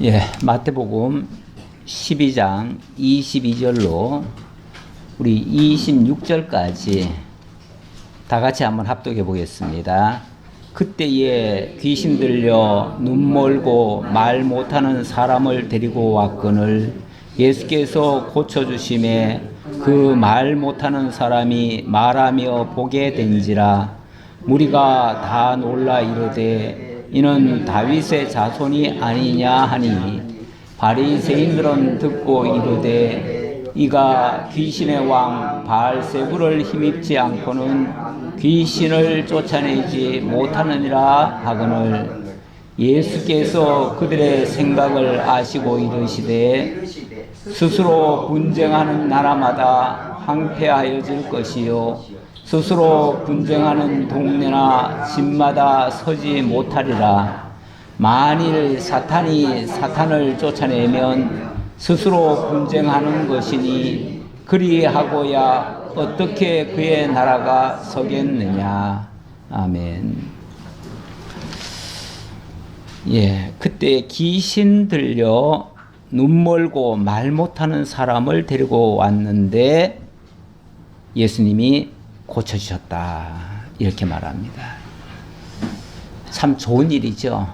예, 마태복음 12장 22절로 우리 26절까지 다 같이 한번 합독해 보겠습니다. 그때에 귀신 들려 눈 멀고 말 못하는 사람을 데리고 왔거늘 예수께서 고쳐주심에 그 말 못하는 사람이 말하며 보게 된지라. 무리가 다 놀라 이르되 이는 다윗의 자손이 아니냐 하니 바리새인들은 듣고 이르되 이가 귀신의 왕 바알세불을 힘입지 않고는 귀신을 쫓아내지 못하느니라 하거늘 예수께서 그들의 생각을 아시고 이르시되 스스로 분쟁하는 나라마다 황폐하여질 것이요 스스로 분쟁하는 동네나 집마다 서지 못하리라. 만일 사탄이 사탄을 쫓아내면 스스로 분쟁하는 것이니 그리하고야 어떻게 그의 나라가 서겠느냐. 아멘. 예, 그때 귀신 들려 눈 멀고 말 못하는 사람을 데리고 왔는데 예수님이 고쳐주셨다. 이렇게 말합니다. 참 좋은 일이죠.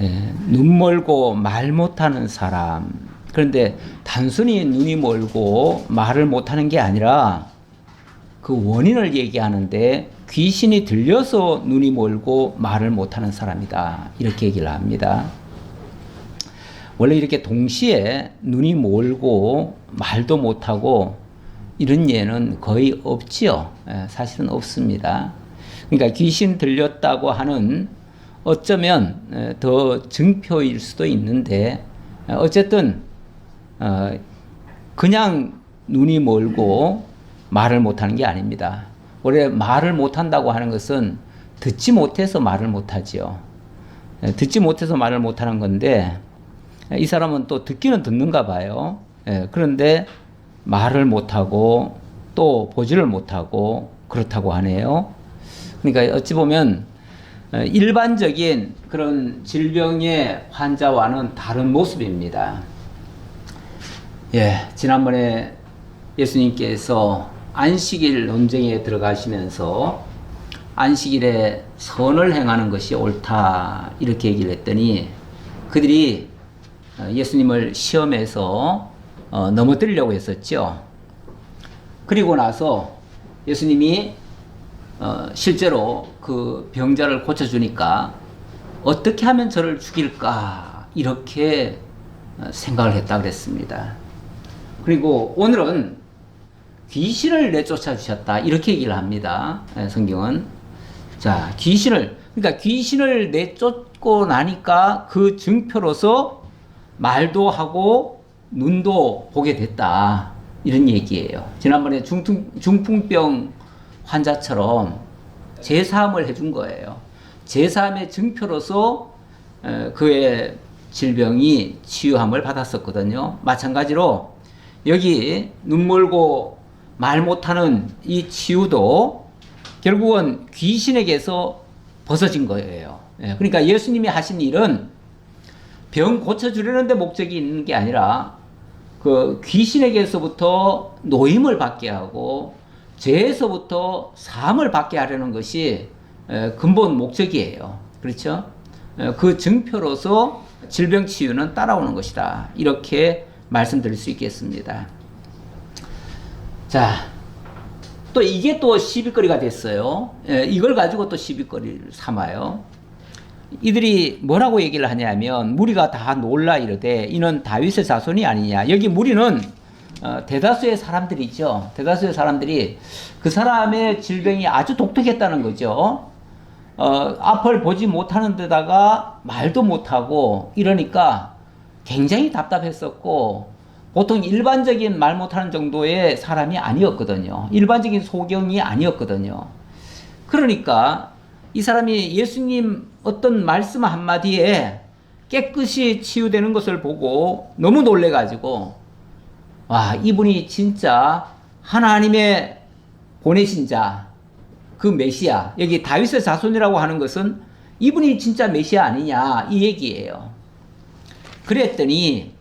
예, 눈 멀고 말 못하는 사람. 그런데 단순히 눈이 멀고 말을 못하는 게 아니라 그 원인을 얘기하는데 귀신이 들려서 눈이 멀고 말을 못하는 사람이다. 이렇게 얘기를 합니다. 원래 이렇게 동시에 눈이 멀고 말도 못하고 이런 예는 거의 없지요. 사실은 없습니다. 그러니까 귀신 들렸다고 하는 어쩌면 더 증표일 수도 있는데 어쨌든 그냥 눈이 멀고 말을 못하는 게 아닙니다. 원래 말을 못한다고 하는 것은 듣지 못해서 말을 못하지요. 듣지 못해서 말을 못하는 건데 이 사람은 또 듣기는 듣는가 봐요. 그런데 말을 못하고 또 보지를 못하고 그렇다고 하네요. 그러니까 어찌 보면 일반적인 그런 질병의 환자와는 다른 모습입니다. 예, 지난번에 예수님께서 안식일 논쟁에 들어가시면서 안식일에 선을 행하는 것이 옳다 이렇게 얘기를 했더니 그들이 예수님을 시험해서 넘어뜨리려고 했었죠. 그리고 나서 예수님이 실제로 그 병자를 고쳐주니까 어떻게 하면 저를 죽일까 이렇게 생각을 했다 그랬습니다. 그리고 오늘은 귀신을 내쫓아 주셨다 이렇게 얘기를 합니다. 성경은. 자, 그러니까 귀신을 내쫓고 나니까 그 증표로서 말도 하고 눈도 보게 됐다 이런 얘기예요. 지난번에 중풍병 환자처럼 제사함을 해준 거예요. 제사함의 증표로서 그의 질병이 치유함을 받았었거든요. 마찬가지로 여기 눈 멀고 말 못하는 이 치유도 결국은 귀신에게서 벗어진 거예요. 그러니까 예수님이 하신 일은 병 고쳐주려는 데 목적이 있는 게 아니라 그 귀신에게서부터 노임을 받게 하고 죄에서부터 사함을 받게 하려는 것이 근본 목적이에요. 그렇죠? 그 증표로서 질병 치유는 따라오는 것이다. 이렇게 말씀드릴 수 있겠습니다. 자, 또 이게 또 시비거리가 됐어요. 이걸 가지고 또 시비거리를 삼아요. 이들이 뭐라고 얘기를 하냐면 무리가 다 놀라 이르되 이는 다윗의 자손이 아니냐. 여기 무리는 대다수의 사람들이죠. 대다수의 사람들이 그 사람의 질병이 아주 독특했다는 거죠. 앞을 보지 못하는 데다가 말도 못하고 이러니까 굉장히 답답했었고 보통 일반적인 말 못하는 정도의 사람이 아니었거든요. 일반적인 소경이 아니었거든요. 그러니까 이 사람이 예수님 어떤 말씀 한마디에 깨끗이 치유되는 것을 보고 너무 놀래가지고 와, 이분이 진짜 하나님의 보내신 자, 그 메시아, 여기 다윗의 자손이라고 하는 것은 이분이 진짜 메시아 아니냐 이 얘기예요. 그랬더니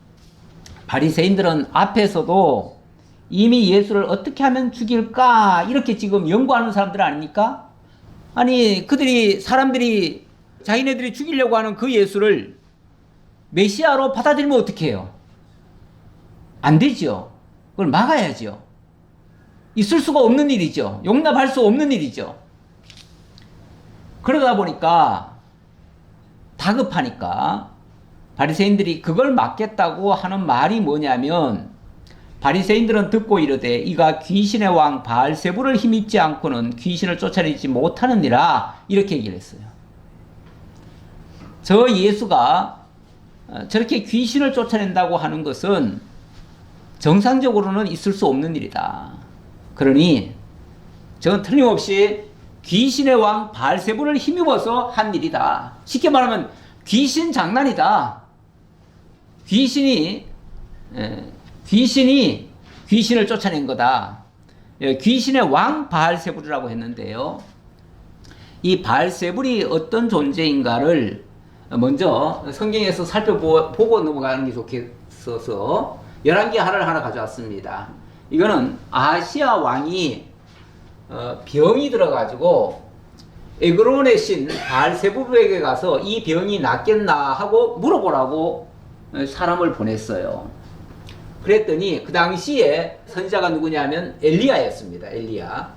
바리새인들은 앞에서도 이미 예수를 어떻게 하면 죽일까 이렇게 지금 연구하는 사람들 아닙니까? 아니 그들이 사람들이 자기네들이 죽이려고 하는 그 예수를 메시아로 받아들이면 어떻게 해요? 안 되죠. 그걸 막아야죠. 있을 수가 없는 일이죠. 용납할 수 없는 일이죠. 그러다 보니까 다급하니까 바리새인들이 그걸 막겠다고 하는 말이 뭐냐면 바리새인들은 듣고 이르되 이가 귀신의 왕 바알세불을 힘입지 않고는 귀신을 쫓아내지 못하느니라 이렇게 얘기를 했어요. 저 예수가 저렇게 귀신을 쫓아낸다고 하는 것은 정상적으로는 있을 수 없는 일이다. 그러니 저건 틀림없이 귀신의 왕 바알세불을 힘입어서 한 일이다. 쉽게 말하면 귀신 장난이다. 귀신이 귀신을 쫓아낸 거다. 귀신의 왕 바알세불이라고 했는데요. 이 바알세불이 어떤 존재인가를 먼저 성경에서 살펴보고 넘어가는 게 좋겠어서 11개 하나를 하나 가져왔습니다. 이거는 아시아 왕이 병이 들어가지고 에그론의 신 바알세불에게 가서 이 병이 낫겠나 하고 물어보라고 사람을 보냈어요. 그랬더니 그 당시에 선지자가 누구냐면 엘리야였습니다. 엘리야.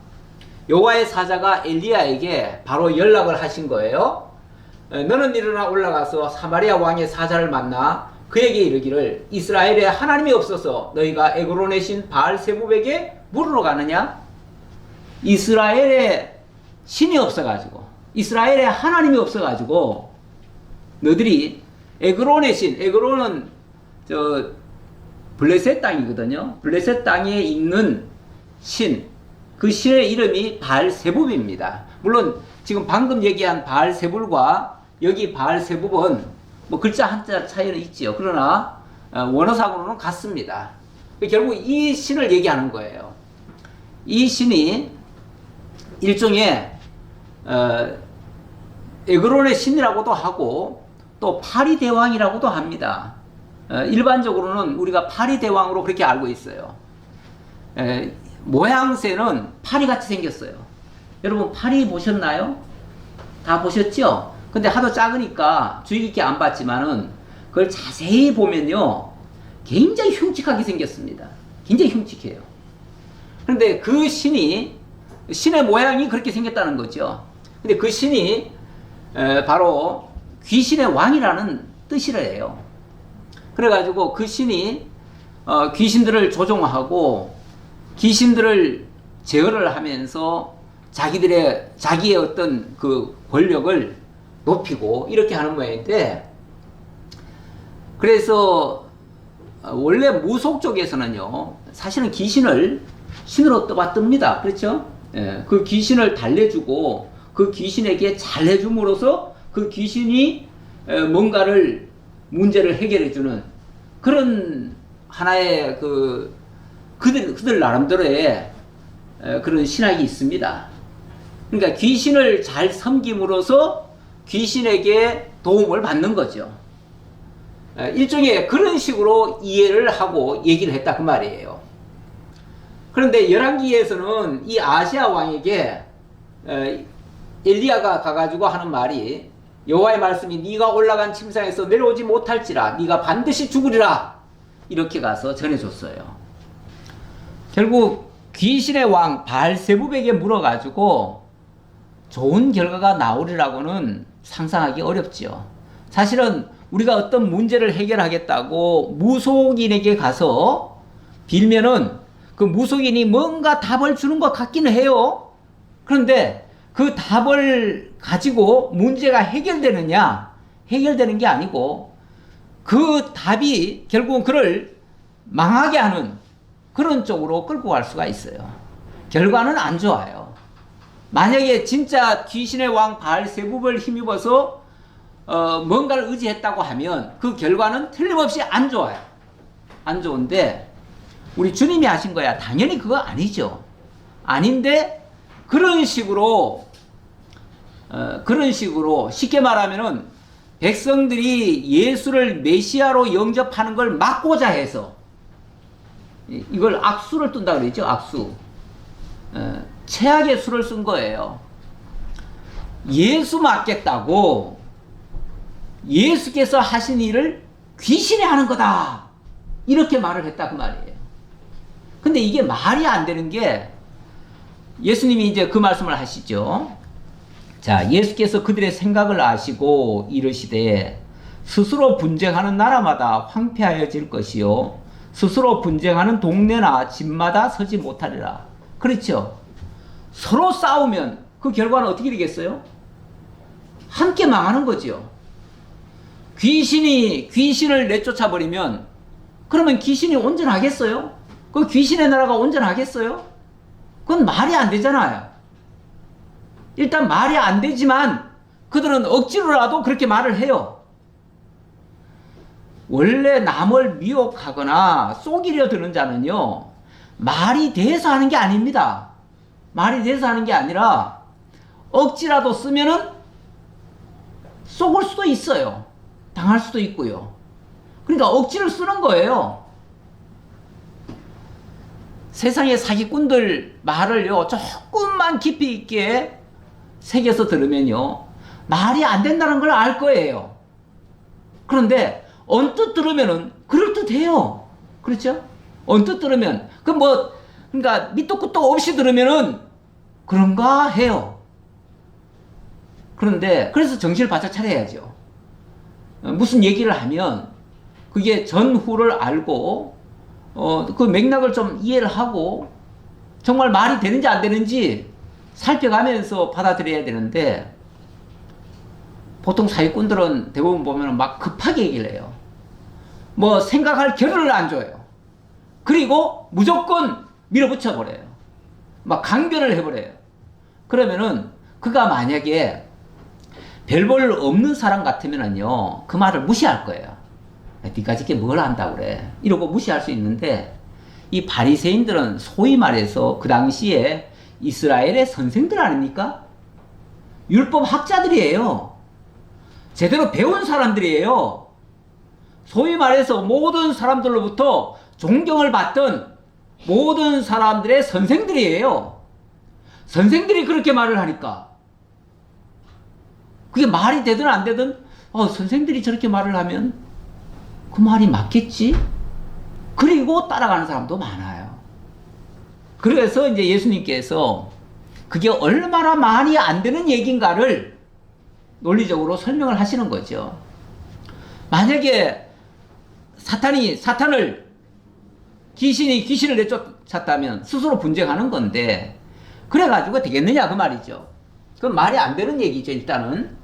여호와의 사자가 엘리야에게 바로 연락을 하신 거예요. 너는 일어나 올라가서 사마리아 왕의 사자를 만나 그에게 이르기를 이스라엘에 하나님이 없어서 너희가 에그론의 신 바알세불에게 물으러 가느냐? 이스라엘에 신이 없어가지고 이스라엘에 하나님이 없어가지고 너희들이 에그론의 신, 에그론은 저 블레셋 땅이거든요. 블레셋 땅에 있는 신, 그 신의 이름이 바알세불입니다. 물론 지금 방금 얘기한 바알세불과 여기 바알세불은 뭐 글자 한자 차이는 있지요. 그러나 원어상으로는 같습니다. 결국 이 신을 얘기하는 거예요. 이 신이 일종의 에그론의 신이라고도 하고 또 파리대왕이라고도 합니다. 일반적으로는 우리가 파리대왕으로 그렇게 알고 있어요. 모양새는 파리같이 생겼어요. 여러분 파리 보셨나요? 다 보셨죠? 근데 하도 작으니까 주의 깊게 안 봤지만은 그걸 자세히 보면요 굉장히 흉측하게 생겼습니다. 굉장히 흉측해요. 그런데 그 신의 모양이 그렇게 생겼다는 거죠. 근데 그 신이 바로 귀신의 왕이라는 뜻이래요. 그래가지고 그 신이 귀신들을 조종하고 귀신들을 제어를 하면서 자기의 어떤 그 권력을 높이고 이렇게 하는 모양인데, 그래서 원래 무속 쪽에서는요 사실은 귀신을 신으로 떠받듭니다. 그렇죠? 그 귀신을 달래주고 그 귀신에게 잘해줌으로써 그 귀신이 뭔가를 문제를 해결해주는 그런 하나의 그들 나름대로의 그런 신학이 있습니다. 그러니까 귀신을 잘 섬김으로써 귀신에게 도움을 받는 거죠. 일종의 그런 식으로 이해를 하고 얘기를 했다 그 말이에요. 그런데 열왕기에서는 이 아시아 왕에게 엘리야가 가가지고 하는 말이 여호와의 말씀이 네가 올라간 침상에서 내려오지 못할지라 네가 반드시 죽으리라 이렇게 가서 전해줬어요. 결국 귀신의 왕 바알세불에게 물어가지고 좋은 결과가 나오리라고는 상상하기 어렵죠. 사실은 우리가 어떤 문제를 해결하겠다고 무속인에게 가서 빌면은 그 무속인이 뭔가 답을 주는 것 같기는 해요. 그런데 그 답을 가지고 문제가 해결되느냐? 해결되는 게 아니고 그 답이 결국은 그를 망하게 하는 그런 쪽으로 끌고 갈 수가 있어요. 결과는 안 좋아요. 만약에 진짜 귀신의 왕 바알세불을 힘입어서 뭔가를 의지했다고 하면 그 결과는 틀림없이 안 좋아요. 안 좋은데 우리 주님이 하신 거야. 당연히 그거 아니죠. 아닌데 그런 식으로 쉽게 말하면은 백성들이 예수를 메시아로 영접하는 걸 막고자 해서 이걸 악수를 뜬다 그랬죠. 악수. 최악의 수를 쓴 거예요. 예수 맞겠다고 예수께서 하신 일을 귀신이 하는 거다. 이렇게 말을 했다 그 말이에요. 근데 이게 말이 안 되는 게 예수님이 이제 그 말씀을 하시죠. 자, 예수께서 그들의 생각을 아시고 이르시되 스스로 분쟁하는 나라마다 황폐하여질 것이요 스스로 분쟁하는 동네나 집마다 서지 못하리라. 그렇죠. 서로 싸우면 그 결과는 어떻게 되겠어요? 함께 망하는 거죠. 귀신을 내쫓아 버리면 그러면 귀신이 온전하겠어요? 그 귀신의 나라가 온전하겠어요? 그건 말이 안 되잖아요. 일단 말이 안 되지만 그들은 억지로라도 그렇게 말을 해요. 원래 남을 미혹하거나 속이려 드는 자는요, 말이 돼서 하는 게 아닙니다. 말이 돼서 하는 게 아니라 억지라도 쓰면은 속을 수도 있어요. 당할 수도 있고요. 그러니까 억지를 쓰는 거예요. 세상의 사기꾼들 말을요, 조금만 깊이 있게 새겨서 들으면요, 말이 안 된다는 걸 알 거예요. 그런데 언뜻 들으면은 그럴듯해요. 그렇죠? 언뜻 들으면 그러니까 밑도 끝도 없이 들으면은 그런가 해요. 그런데 그래서 정신을 바짝 차려야죠. 무슨 얘기를 하면 그게 전후를 알고 그 맥락을 좀 이해를 하고 정말 말이 되는지 안 되는지 살펴가면서 받아들여야 되는데, 보통 사기꾼들은 대부분 보면 막 급하게 얘기를 해요. 뭐 생각할 겨를을 안 줘요. 그리고 무조건 밀어붙여 버려요. 막 강변을 해버려요. 그러면은 그가 만약에 별 볼 없는 사람 같으면은요, 그 말을 무시할 거예요. 니가 저게 뭘 안다고 그래, 이러고 무시할 수 있는데, 이 바리새인들은 소위 말해서 그 당시에 이스라엘의 선생들 아닙니까? 율법 학자들이에요. 제대로 배운 사람들이에요. 소위 말해서 모든 사람들로부터 존경을 받던 모든 사람들의 선생들이에요. 선생들이 그렇게 말을 하니까 그게 말이 되든 안 되든 선생들이 저렇게 말을 하면 그 말이 맞겠지? 그리고 따라가는 사람도 많아요. 그래서 이제 예수님께서 그게 얼마나 말이 안 되는 얘기인가를 논리적으로 설명을 하시는 거죠. 만약에 귀신이 귀신을 내쫓았다면 스스로 분쟁하는 건데, 그래가지고 되겠느냐 그 말이죠. 그건 말이 안 되는 얘기죠, 일단은.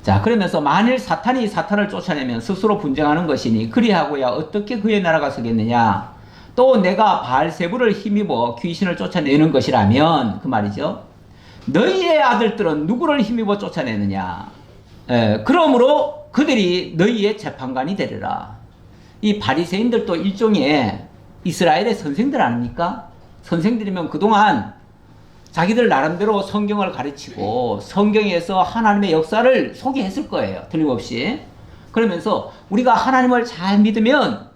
자, 그러면서 만일 사탄이 사탄을 쫓아내면 스스로 분쟁하는 것이니 그리하고야 어떻게 그의 나라가 서겠느냐. 또 내가 바알세불을 힘입어 귀신을 쫓아내는 것이라면 그 말이죠. 너희의 아들들은 누구를 힘입어 쫓아내느냐. 그러므로 그들이 너희의 재판관이 되리라. 이 바리새인들도 일종의 이스라엘의 선생들 아닙니까? 선생들이면 그동안 자기들 나름대로 성경을 가르치고 성경에서 하나님의 역사를 소개했을 거예요. 틀림없이. 그러면서 우리가 하나님을 잘 믿으면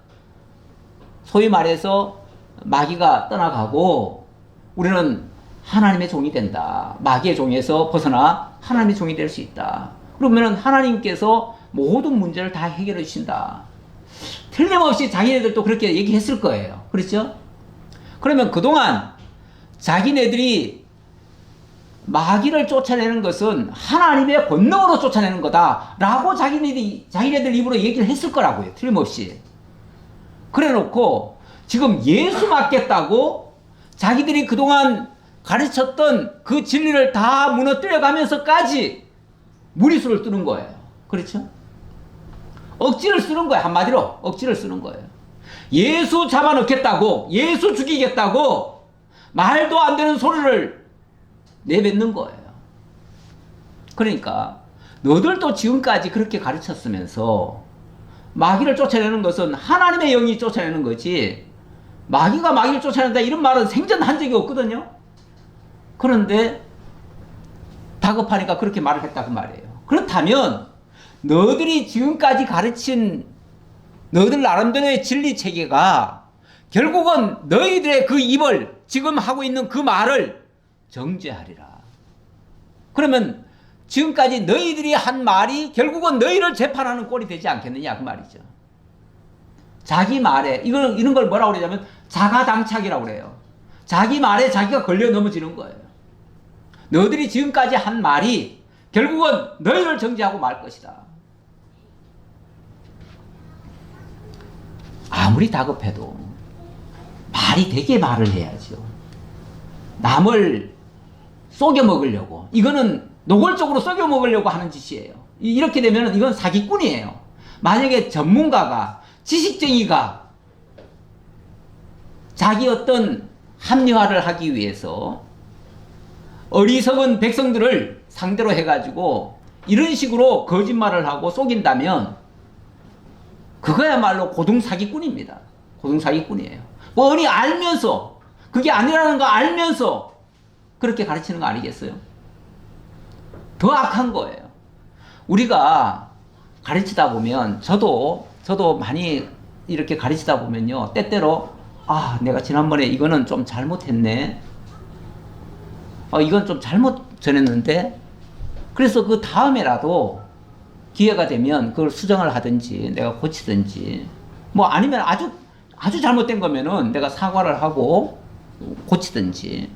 소위 말해서 마귀가 떠나가고 우리는 하나님의 종이 된다. 마귀의 종에서 벗어나 하나님의 종이 될 수 있다. 그러면 하나님께서 모든 문제를 다 해결해 주신다. 틀림없이 자기네들도 그렇게 얘기했을 거예요. 그렇죠? 그러면 그동안 자기네들이 마귀를 쫓아내는 것은 하나님의 권능으로 쫓아내는 거다라고 자기네들 입으로 얘기를 했을 거라고요. 틀림없이. 그래 놓고 지금 예수 맞겠다고 자기들이 그동안 가르쳤던 그 진리를 다 무너뜨려 가면서까지 무리수를 뜨는 거예요. 그렇죠? 억지를 쓰는 거예요. 한마디로 억지를 쓰는 거예요. 예수 잡아넣겠다고, 예수 죽이겠다고 말도 안 되는 소리를 내뱉는 거예요. 그러니까 너들도 지금까지 그렇게 가르쳤으면서 마귀를 쫓아내는 것은 하나님의 영이 쫓아내는 거지, 마귀가 마귀를 쫓아낸다 이런 말은 생전한 적이 없거든요. 그런데 다급하니까 그렇게 말을 했다 그 말이에요. 그렇다면 너들이 지금까지 가르친 너들 나름대로의 진리 체계가 결국은 너희들의 그 입을 지금 하고 있는 그 말을 정죄하리라. 그러면 지금까지 너희들이 한 말이 결국은 너희를 재판하는 꼴이 되지 않겠느냐 그 말이죠. 자기 말에 이런 걸 뭐라고 그러냐면 자가당착이라고 그래요. 자기 말에 자기가 걸려 넘어지는 거예요. 너희들이 지금까지 한 말이 결국은 너희를 정죄하고 말 것이다. 아무리 다급해도 말이 되게 말을 해야죠. 남을 속여 먹으려고, 이거는 노골적으로 속여 먹으려고 하는 짓이에요. 이렇게 되면 이건 사기꾼이에요. 만약에 전문가가, 지식쟁이가 자기 어떤 합리화를 하기 위해서 어리석은 백성들을 상대로 해가지고 이런 식으로 거짓말을 하고 속인다면 그거야말로 고등사기꾼입니다. 고등사기꾼이에요. 뻔히 알면서, 그게 아니라는 거 알면서 그렇게 가르치는 거 아니겠어요? 더 악한 거예요. 우리가 가르치다 보면, 저도 많이 이렇게 가르치다 보면요, 때때로 내가 지난번에 이거는 좀 잘못했네, 이건 좀 잘못 전했는데, 그래서 그 다음에라도 기회가 되면 그걸 수정을 하든지 내가 고치든지, 뭐 아니면 아주 잘못된 거면은 내가 사과를 하고 고치든지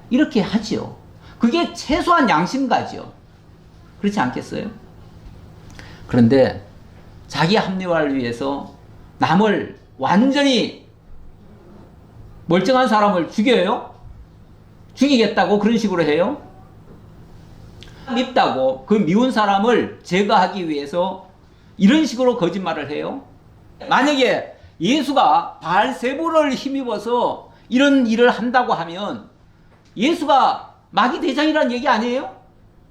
이렇게 하지요. 그게 최소한 양심가죠. 그렇지 않겠어요? 그런데 자기 합리화를 위해서 남을 완전히 멀쩡한 사람을 죽여요? 죽이겠다고 그런 식으로 해요? 밉다고 그 미운 사람을 제거하기 위해서 이런 식으로 거짓말을 해요? 만약에 예수가 바알세불을 힘입어서 이런 일을 한다고 하면 예수가 마귀 대장이라는 얘기 아니에요?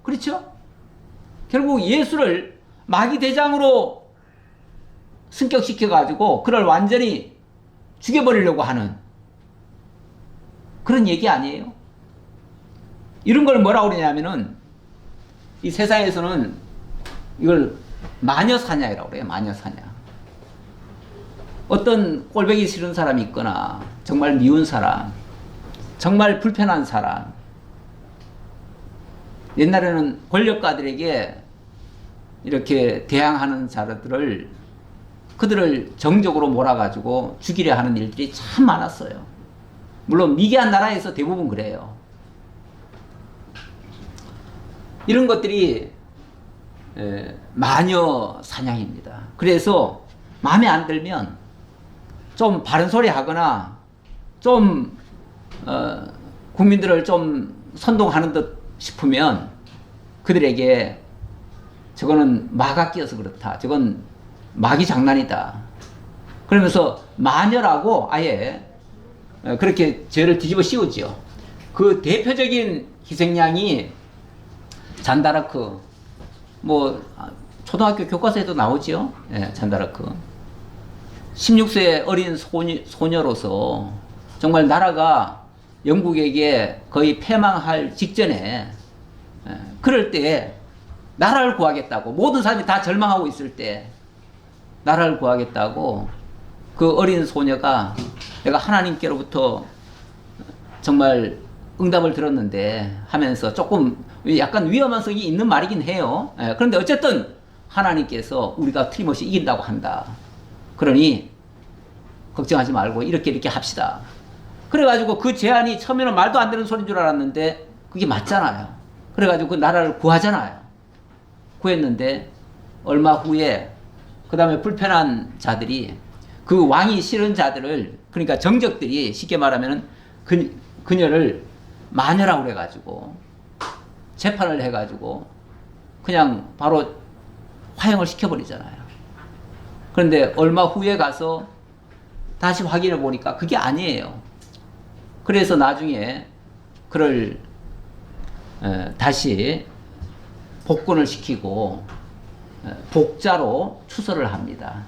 그렇죠? 결국 예수를 마귀 대장으로 승격시켜가지고 그를 완전히 죽여버리려고 하는 그런 얘기 아니에요? 이런 걸 뭐라고 그러냐면은, 이 세상에서는 이걸 마녀사냥이라고 그래요. 마녀사냥. 어떤 꼴보기 싫은 사람이 있거나 정말 미운 사람, 정말 불편한 사람, 옛날에는 권력가들에게 이렇게 대항하는 자들을, 그들을 정적으로 몰아가지고 죽이려 하는 일들이 참 많았어요. 물론 미개한 나라에서 대부분 그래요. 이런 것들이 마녀 사냥입니다. 그래서 마음에 안 들면 좀 바른 소리 하거나 좀 국민들을 좀 선동하는 듯 싶으면 그들에게 저거는 마가 끼어서 그렇다, 저건 마귀 장난이다, 그러면서 마녀라고 아예 그렇게 죄를 뒤집어 씌우죠. 그 대표적인 희생양이 잔다라크, 뭐 초등학교 교과서에도 나오죠. 잔다라크. 16세 어린 소녀로서 정말 나라가 영국에게 거의 패망할 직전에, 그럴 때 나라를 구하겠다고, 모든 사람이 다 절망하고 있을 때 나라를 구하겠다고 그 어린 소녀가, 내가 하나님께로부터 정말 응답을 들었는데 하면서 조금 약간 위험한 성이 있는 말이긴 해요. 그런데 어쨌든 하나님께서 우리가 틀림없이 이긴다고 한다. 그러니 걱정하지 말고 이렇게 합시다. 그래가지고 그 제안이 처음에는 말도 안 되는 소리인 줄 알았는데 그게 맞잖아요. 그래가지고 그 나라를 구하잖아요. 구했는데 얼마 후에 그 다음에 불편한 자들이, 그 왕이 싫은 자들을, 그러니까 정적들이 쉽게 말하면 그녀를 마녀라고 그래가지고 재판을 해가지고 그냥 바로 화형을 시켜버리잖아요. 그런데 얼마 후에 가서 다시 확인해 보니까 그게 아니에요. 그래서 나중에 그를 다시 복권을 시키고 복자로 추서를 합니다.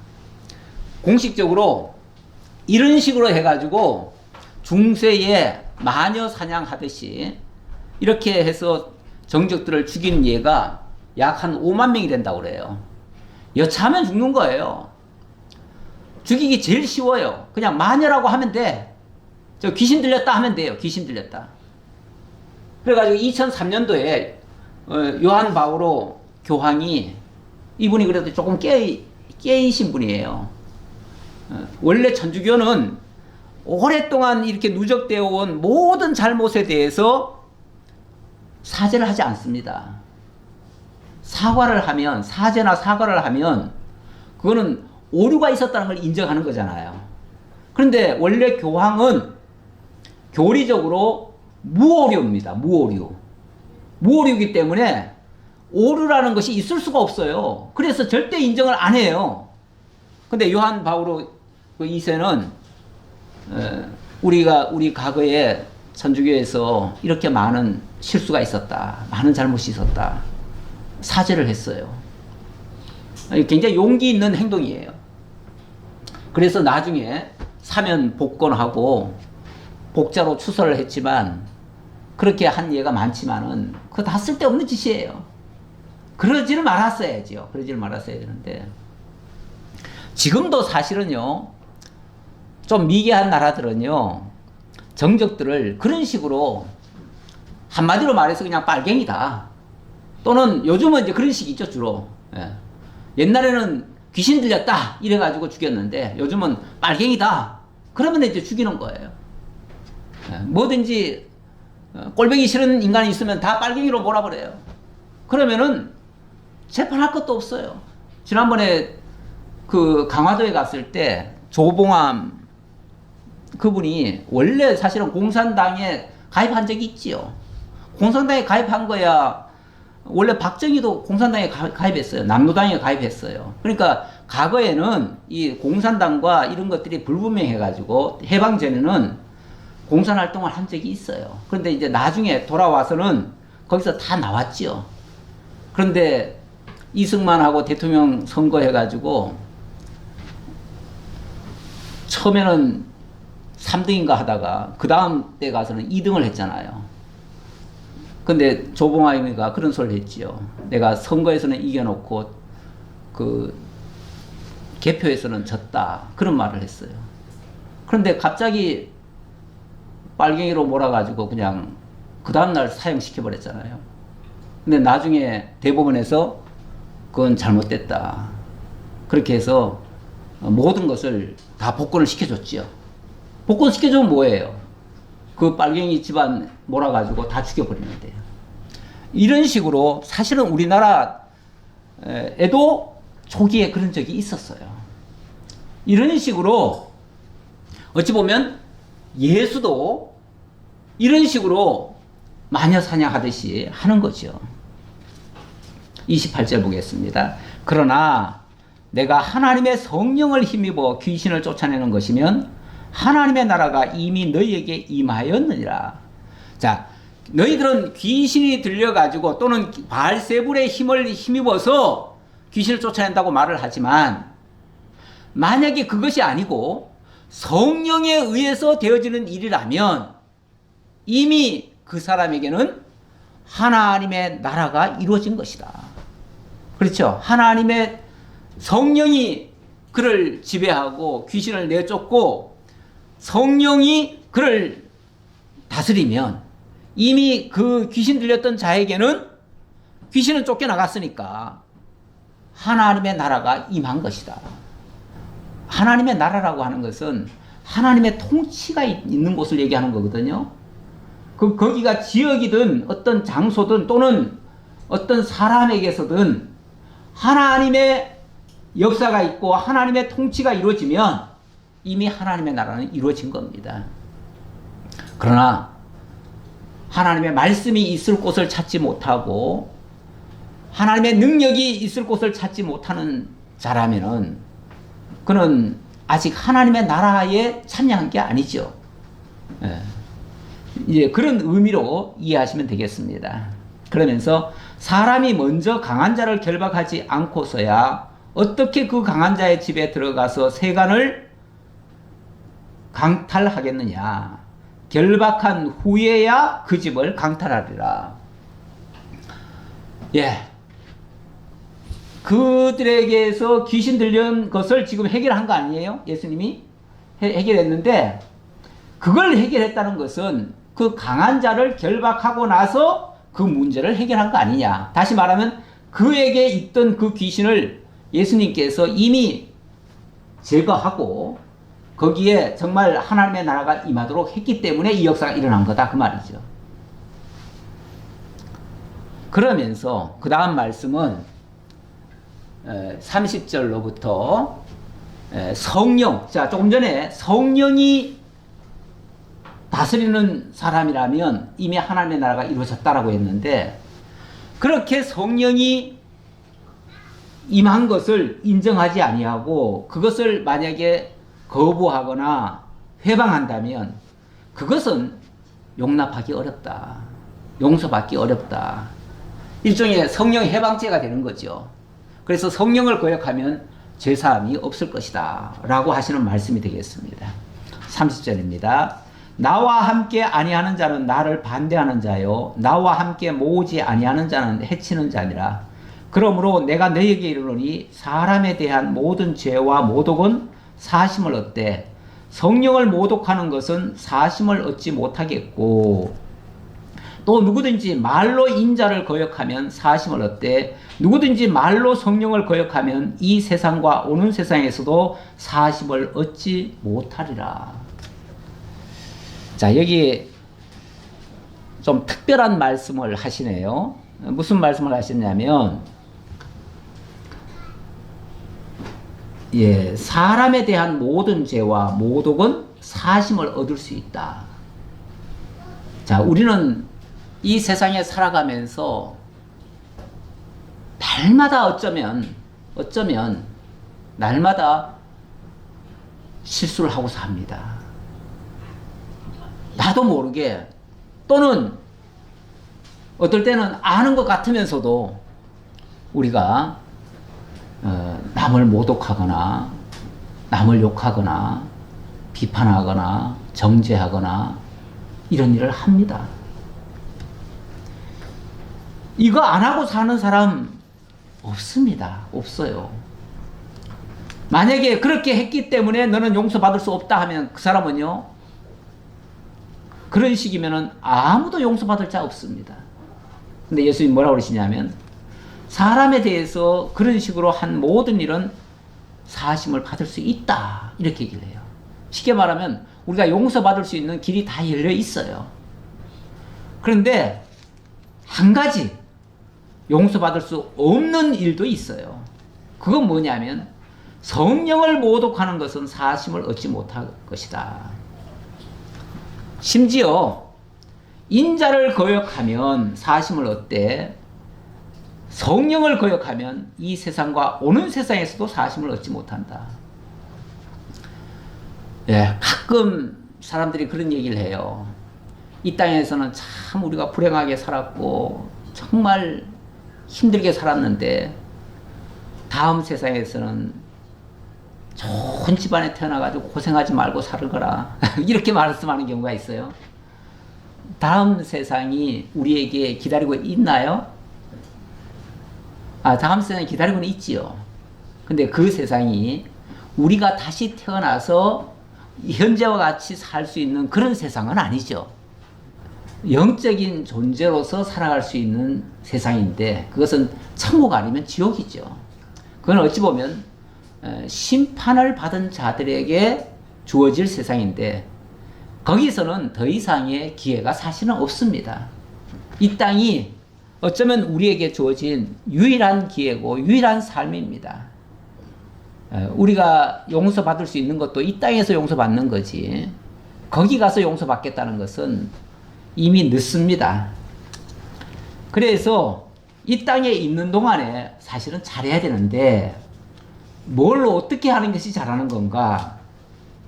공식적으로 이런 식으로 해가지고 중세에 마녀 사냥하듯이 이렇게 해서 정적들을 죽인 예가 약 한 5만 명이 된다고 그래요. 여차하면 죽는 거예요. 죽이기 제일 쉬워요. 그냥 마녀라고 하면 돼. 저 귀신 들렸다 하면 돼요. 귀신 들렸다. 그래가지고 2003년도에 요한 바오로 교황이, 이분이 그래도 조금 깨이신 분이에요. 원래 천주교는 오랫동안 이렇게 누적되어 온 모든 잘못에 대해서 사죄를 하지 않습니다. 사과를 하면, 사죄나 사과를 하면 그거는 오류가 있었다는 걸 인정하는 거잖아요. 그런데 원래 교황은 교리적으로 무오류입니다. 무오류이기 때문에 오류라는 것이 있을 수가 없어요. 그래서 절대 인정을 안 해요. 근데 요한 바오로 2세는 우리 과거에 천주교에서 이렇게 많은 실수가 있었다, 많은 잘못이 있었다, 사죄를 했어요. 굉장히 용기 있는 행동이에요. 그래서 나중에 사면 복권하고 복자로 추서를 했지만, 그렇게 한 예가 많지만은 그거 다 쓸데없는 짓이에요. 그러지를 말았어야죠. 그러지를 말았어야 되는데, 지금도 사실은요, 좀 미개한 나라들은요, 정적들을 그런 식으로 한마디로 말해서 그냥 빨갱이다, 또는 요즘은 이제 그런 식이 있죠, 주로. 예. 옛날에는 귀신 들렸다 이래가지고 죽였는데 요즘은 빨갱이다 그러면 이제 죽이는 거예요. 예. 뭐든지 꼴보기 싫은 인간이 있으면 다 빨갱이로 몰아버려요. 그러면은 재판할 것도 없어요. 지난번에 그 강화도에 갔을 때 조봉암 그분이 원래 사실은 공산당에 가입한 적이 있지요. 공산당에 가입한 거야. 원래 박정희도 공산당에 가입했어요. 남노당에 가입했어요. 그러니까 과거에는 이 공산당과 이런 것들이 불분명해가지고 해방 전에는 공산 활동을 한 적이 있어요. 그런데 이제 나중에 돌아와서는 거기서 다 나왔지요. 그런데 이승만하고 대통령 선거해가지고 처음에는 3등인가 하다가 그 다음 때 가서는 2등을 했잖아요. 근데 조봉암이가 그런 소리를 했지요. 내가 선거에서는 이겨놓고 그 개표에서는 졌다, 그런 말을 했어요. 그런데 갑자기 빨갱이로 몰아가지고 그냥 그 다음날 사형시켜버렸잖아요. 근데 나중에 대법원에서 그건 잘못됐다, 그렇게 해서 모든 것을 다 복권을 시켜줬지요. 복권 시켜주면 뭐예요? 그 빨갱이 집안 몰아가지고 다 죽여버리는데요. 이런 식으로 사실은 우리나라에도 초기에 그런 적이 있었어요. 이런 식으로 어찌 보면 예수도 이런 식으로 마녀 사냥하듯이 하는 거죠. 28절 보겠습니다. 그러나 내가 하나님의 성령을 힘입어 귀신을 쫓아내는 것이면 하나님의 나라가 이미 너희에게 임하였느니라. 자, 너희들은 귀신이 들려가지고 또는 바알세불의 힘을 힘입어서 귀신을 쫓아낸다고 말을 하지만, 만약에 그것이 아니고 성령에 의해서 되어지는 일이라면 이미 그 사람에게는 하나님의 나라가 이루어진 것이다. 그렇죠? 하나님의 성령이 그를 지배하고 귀신을 내쫓고 성령이 그를 다스리면 이미 그 귀신 들렸던 자에게는 귀신은 쫓겨나갔으니까 하나님의 나라가 임한 것이다. 하나님의 나라라고 하는 것은 하나님의 통치가 있는 곳을 얘기하는 거거든요. 거기가 지역이든 어떤 장소든 또는 어떤 사람에게서든 하나님의 역사가 있고 하나님의 통치가 이루어지면 이미 하나님의 나라는 이루어진 겁니다. 그러나 하나님의 말씀이 있을 곳을 찾지 못하고 하나님의 능력이 있을 곳을 찾지 못하는 자라면은 그는 아직 하나님의 나라에 참여한 게 아니죠. 예. 이제 그런 의미로 이해하시면 되겠습니다. 그러면서 사람이 먼저 강한 자를 결박하지 않고서야 어떻게 그 강한 자의 집에 들어가서 세간을 강탈하겠느냐. 결박한 후에야 그 집을 강탈하리라. 예. 그들에게서 귀신 들린 것을 지금 해결한 거 아니에요? 예수님이 해결했는데, 그걸 해결했다는 것은 그 강한 자를 결박하고 나서 그 문제를 해결한 거 아니냐. 다시 말하면 그에게 있던 그 귀신을 예수님께서 이미 제거하고 거기에 정말 하나님의 나라가 임하도록 했기 때문에 이 역사가 일어난 거다, 그 말이죠. 그러면서 그 다음 말씀은 30절로부터 성령, 자, 조금 전에 성령이 다스리는 사람이라면 이미 하나님의 나라가 이루어졌다라고 했는데, 그렇게 성령이 임한 것을 인정하지 아니하고 그것을 만약에 거부하거나 회방한다면 그것은 용납하기 어렵다, 용서받기 어렵다, 일종의 성령 해방죄가 되는 거죠. 그래서 성령을 거역하면 죄사함이 없을 것이다 라고 하시는 말씀이 되겠습니다. 30절입니다. 나와 함께 아니하는 자는 나를 반대하는 자요, 나와 함께 모으지 아니하는 자는 해치는 자니라. 그러므로 내가 너희에게 이르노니 사람에 대한 모든 죄와 모독은 사심을 얻되 성령을 모독하는 것은 사심을 얻지 못하겠고, 또 누구든지 말로 인자를 거역하면 사심을 얻되 누구든지 말로 성령을 거역하면 이 세상과 오는 세상에서도 사심을 얻지 못하리라. 자, 여기 좀 특별한 말씀을 하시네요. 무슨 말씀을 하셨냐면, 사람에 대한 모든 죄와 모독은 사심을 얻을 수 있다. 자, 우리는 이 세상에 살아가면서 날마다 어쩌면 날마다 실수를 하고 삽니다. 나도 모르게, 또는 어떨 때는 아는 것 같으면서도 우리가 남을 모독하거나 남을 욕하거나 비판하거나 정죄하거나 이런 일을 합니다. 이거 안 하고 사는 사람 없습니다. 없어요. 만약에 그렇게 했기 때문에 너는 용서받을 수 없다 하면 그 사람은요, 그런 식이면은 아무도 용서받을 자 없습니다. 근데 예수님이 뭐라고 그러시냐면, 사람에 대해서 그런 식으로 한 모든 일은 사심을 받을 수 있다, 이렇게 얘기를 해요. 쉽게 말하면 우리가 용서받을 수 있는 길이 다 열려 있어요. 그런데 한 가지 용서받을 수 없는 일도 있어요. 그건 뭐냐면 성령을 모독하는 것은 사심을 얻지 못할 것이다. 심지어 인자를 거역하면 사심을 얻되 성령을 거역하면 이 세상과 오는 세상에서도 사심을 얻지 못한다. 가끔 사람들이 그런 얘기를 해요. 이 땅에서는 참 우리가 불행하게 살았고 정말 힘들게 살았는데 다음 세상에서는 좋은 집안에 태어나가지고 고생하지 말고 살거라 이렇게 말씀하는 경우가 있어요. 다음 세상이 우리에게 기다리고 있나요? 다음 세상이 기다리고는 있지요. 근데 그 세상이 우리가 다시 태어나서 현재와 같이 살 수 있는 그런 세상은 아니죠. 영적인 존재로서 살아갈 수 있는 세상인데 그것은 천국 아니면 지옥이죠. 그건 어찌 보면 심판을 받은 자들에게 주어질 세상인데 거기서는 더 이상의 기회가 사실은 없습니다. 이 땅이 어쩌면 우리에게 주어진 유일한 기회고 유일한 삶입니다. 우리가 용서받을 수 있는 것도 이 땅에서 용서받는 거지 거기 가서 용서받겠다는 것은 이미 늦습니다. 그래서 이 땅에 있는 동안에 사실은 잘해야 되는데 뭘 어떻게 하는 것이 잘하는 건가?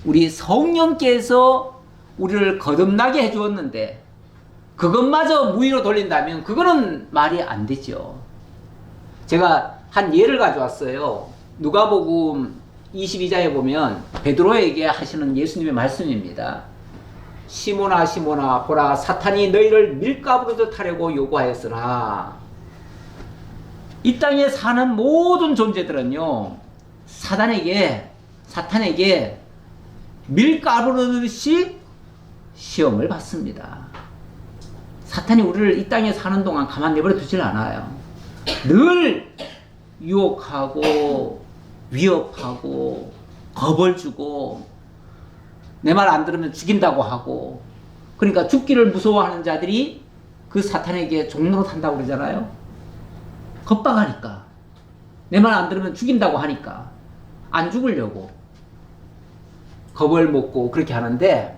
우리 성령께서 우리를 거듭나게 해주었는데 그것마저 무의로 돌린다면 그거는 말이 안 되죠. 제가 한 예를 가져왔어요. 누가복음 22장에 보면 베드로에게 하시는 예수님의 말씀입니다. 시몬아 시몬아 보라 사탄이 너희를 밀가부르듯 하려고 요구하였으나 이 땅에 사는 모든 존재들은요, 사탄에게 밀가루듯이 시험을 받습니다. 사탄이 우리를 이 땅에 사는 동안 가만 내버려 두질 않아요. 늘 유혹하고 위협하고 겁을 주고 내 말 안 들으면 죽인다고 하고, 그러니까 죽기를 무서워하는 자들이 그 사탄에게 종로로 탄다고 그러잖아요. 겁박하니까, 내 말 안 들으면 죽인다고 하니까 안 죽으려고 겁을 먹고 그렇게 하는데,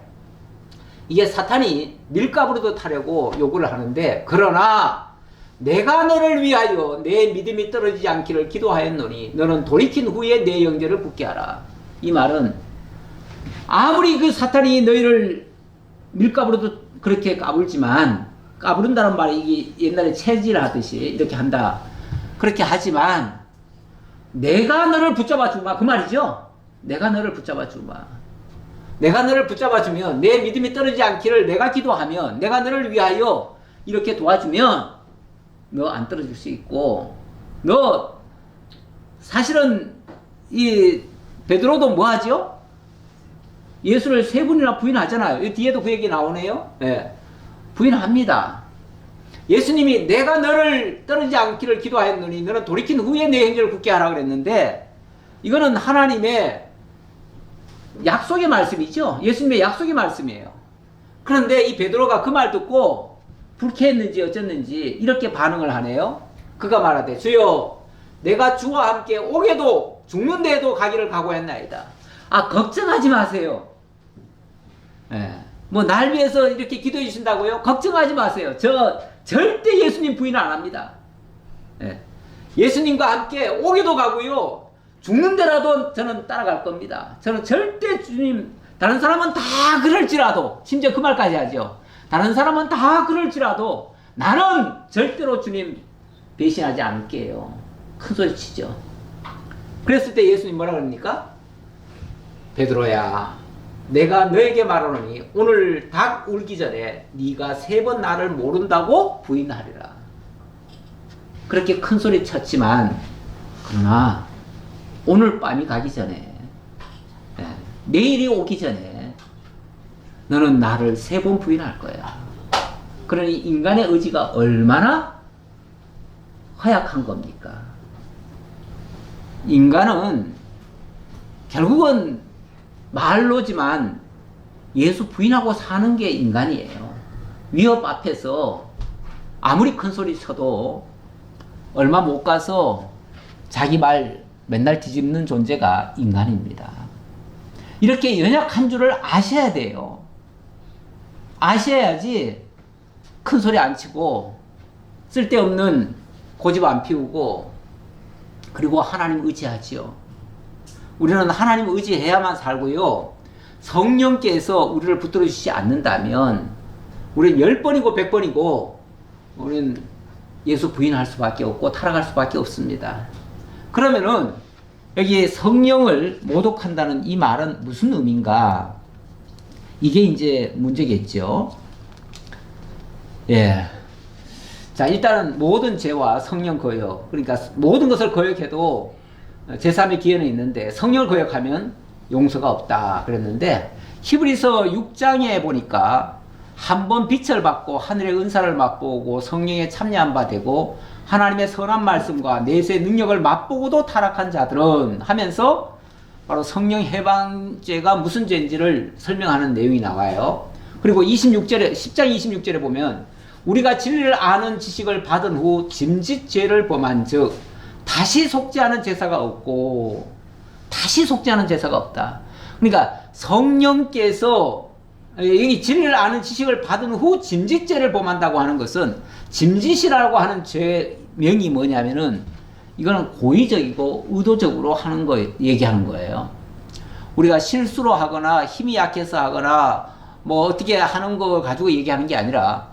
이게 사탄이 밀가루도 타려고 요구를 하는데, 그러나 내가 너를 위하여 내 믿음이 떨어지지 않기를 기도하였노니 너는 돌이킨 후에 내 영제를 붙게 하라. 이 말은 아무리 그 사탄이 너희를 밀가루도 그렇게 까불지만, 까부른다는 말이 이게 옛날에 체질하듯이 이렇게 한다, 그렇게 하지만 내가 너를 붙잡아 주마, 그 말이죠. 내가 너를 붙잡아 주마. 내가 너를 붙잡아 주면, 내 믿음이 떨어지지 않기를 내가 기도하면, 내가 너를 위하여 이렇게 도와주면 너 안 떨어질 수 있고, 너 사실은 이 베드로도 뭐 하죠? 예수를 3번이나 부인하잖아요. 이 뒤에도 그 얘기 나오네요. 네. 부인합니다. 예수님이 내가 너를 떨어지지 않기를 기도하였노니 너는 돌이킨 후에 내 행제를 굳게 하라 그랬는데, 이거는 하나님의 약속의 말씀이죠. 예수님의 약속의 말씀이에요. 그런데 이 베드로가 그 말 듣고 불쾌했는지 어쨌는지 이렇게 반응을 하네요. 그가 말하되 주여 내가 주와 함께 옥에도 죽는 데에도 가기를 각오했나이다. 아, 걱정하지 마세요. 예. 뭐 날 위해서 이렇게 기도해 주신다고요? 걱정하지 마세요. 저 절대 예수님 부인 안 합니다. 예. 예수님과 함께 옥에도 가고요, 죽는 데라도 저는 따라갈 겁니다. 저는 절대 주님, 다른 사람은 다 그럴지라도, 심지어 그 말까지 하죠. 다른 사람은 다 그럴지라도 나는 절대로 주님 배신하지 않을게요. 큰 소리 치죠. 그랬을 때 예수님 뭐라 그럽니까? 베드로야, 내가 너에게 말하노니 오늘 닭 울기 전에 네가 3번 나를 모른다고 부인하리라. 그렇게 큰 소리 쳤지만, 그러나 오늘 밤이 가기 전에, 내일이 오기 전에 너는 나를 3번 부인할 거야. 그러니 인간의 의지가 얼마나 허약한 겁니까? 인간은 결국은 말로지만 예수 부인하고 사는 게 인간이에요. 위협 앞에서 아무리 큰 소리 쳐도 얼마 못 가서 자기 말 맨날 뒤집는 존재가 인간입니다. 이렇게 연약한 줄을 아셔야 돼요. 아셔야지 큰 소리 안 치고 쓸데없는 고집 안 피우고, 그리고 하나님 의지하지요. 우리는 하나님 의지해야만 살고요, 성령께서 우리를 붙들어 주시지 않는다면 우리는 10번이고 100번이고 우리는 예수 부인할 수밖에 없고 타락할 수밖에 없습니다. 그러면은 여기 성령을 모독한다는 이 말은 무슨 의미인가? 이게 이제 문제겠죠. 예. 자, 일단은 모든 죄와 성령 거역, 그러니까 모든 것을 거역해도 제3의 기회는 있는데 성령을 거역하면 용서가 없다 그랬는데, 히브리서 6장에 보니까 한 번 빛을 받고 하늘의 은사를 맛보고 성령에 참여한 바 되고 하나님의 선한 말씀과 내세의 능력을 맛보고도 타락한 자들은 하면서 바로 성령 해방죄가 무슨 죄인지를 설명하는 내용이 나와요. 그리고 26절에, 10장 26절에 보면 우리가 진리를 아는 지식을 받은 후 짐짓 죄를 범한 즉 다시 속지 않은 제사가 없고, 다시 속지 않은 제사가 없다. 그러니까 성령께서 여기 진리를 아는 지식을 받은 후 짐짓죄를 범한다고 하는 것은, 짐짓이라고 하는 죄명이 뭐냐면은 이거는 고의적이고 의도적으로 하는 거 얘기하는 거예요. 우리가 실수로 하거나 힘이 약해서 하거나 뭐 어떻게 하는 거 가지고 얘기하는 게 아니라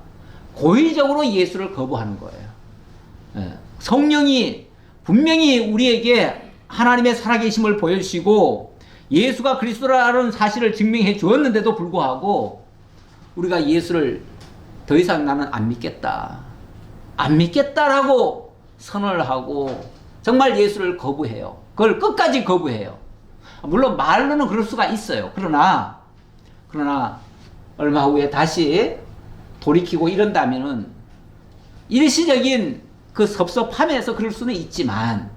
고의적으로 예수를 거부하는 거예요. 성령이 분명히 우리에게 하나님의 살아계심을 보여주시고 예수가 그리스도라는 사실을 증명해 주었는데도 불구하고 우리가 예수를 더 이상 나는 안 믿겠다, 안 믿겠다라고 선언을 하고 정말 예수를 거부해요. 그걸 끝까지 거부해요. 물론 말로는 그럴 수가 있어요. 그러나 얼마 후에 다시 돌이키고 이런다면은 일시적인 그 섭섭함에서 그럴 수는 있지만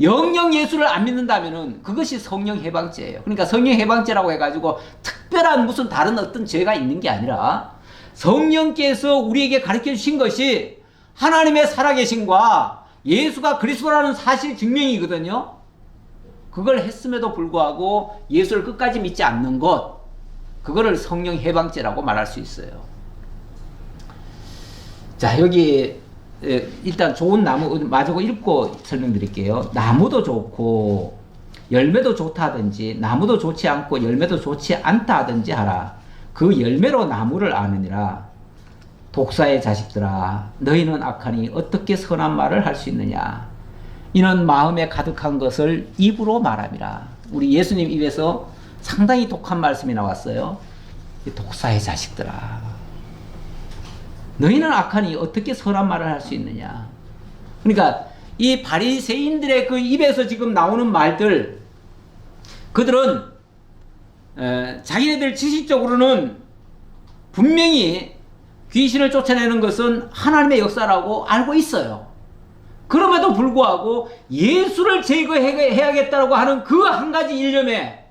영영 예수를 안 믿는다면은 그것이 성령 해방죄예요. 그러니까 성령 해방죄라고 해가지고 특별한 무슨 다른 어떤 죄가 있는 게 아니라 성령께서 우리에게 가르쳐 주신 것이 하나님의 살아계심과 예수가 그리스도라는 사실 증명이거든요. 그걸 했음에도 불구하고 예수를 끝까지 믿지 않는 것, 그거를 성령 해방죄라고 말할 수 있어요. 자, 여기 일단 좋은 나무 마저 읽고 설명드릴게요. 나무도 좋고 열매도 좋다 하든지 나무도 좋지 않고 열매도 좋지 않다 하든지 하라. 그 열매로 나무를 아느니라. 독사의 자식들아, 너희는 악하니 어떻게 선한 말을 할 수 있느냐. 이는 마음에 가득한 것을 입으로 말함이라. 우리 예수님 입에서 상당히 독한 말씀이 나왔어요. 독사의 자식들아, 너희는 악하니 어떻게 선한 말을 할 수 있느냐. 그러니까 이 바리새인들의 그 입에서 지금 나오는 말들, 그들은 자기네들 지식적으로는 분명히 귀신을 쫓아내는 것은 하나님의 역사라고 알고 있어요. 그럼에도 불구하고 예수를 제거해야겠다고 하는 그 한 가지 일념에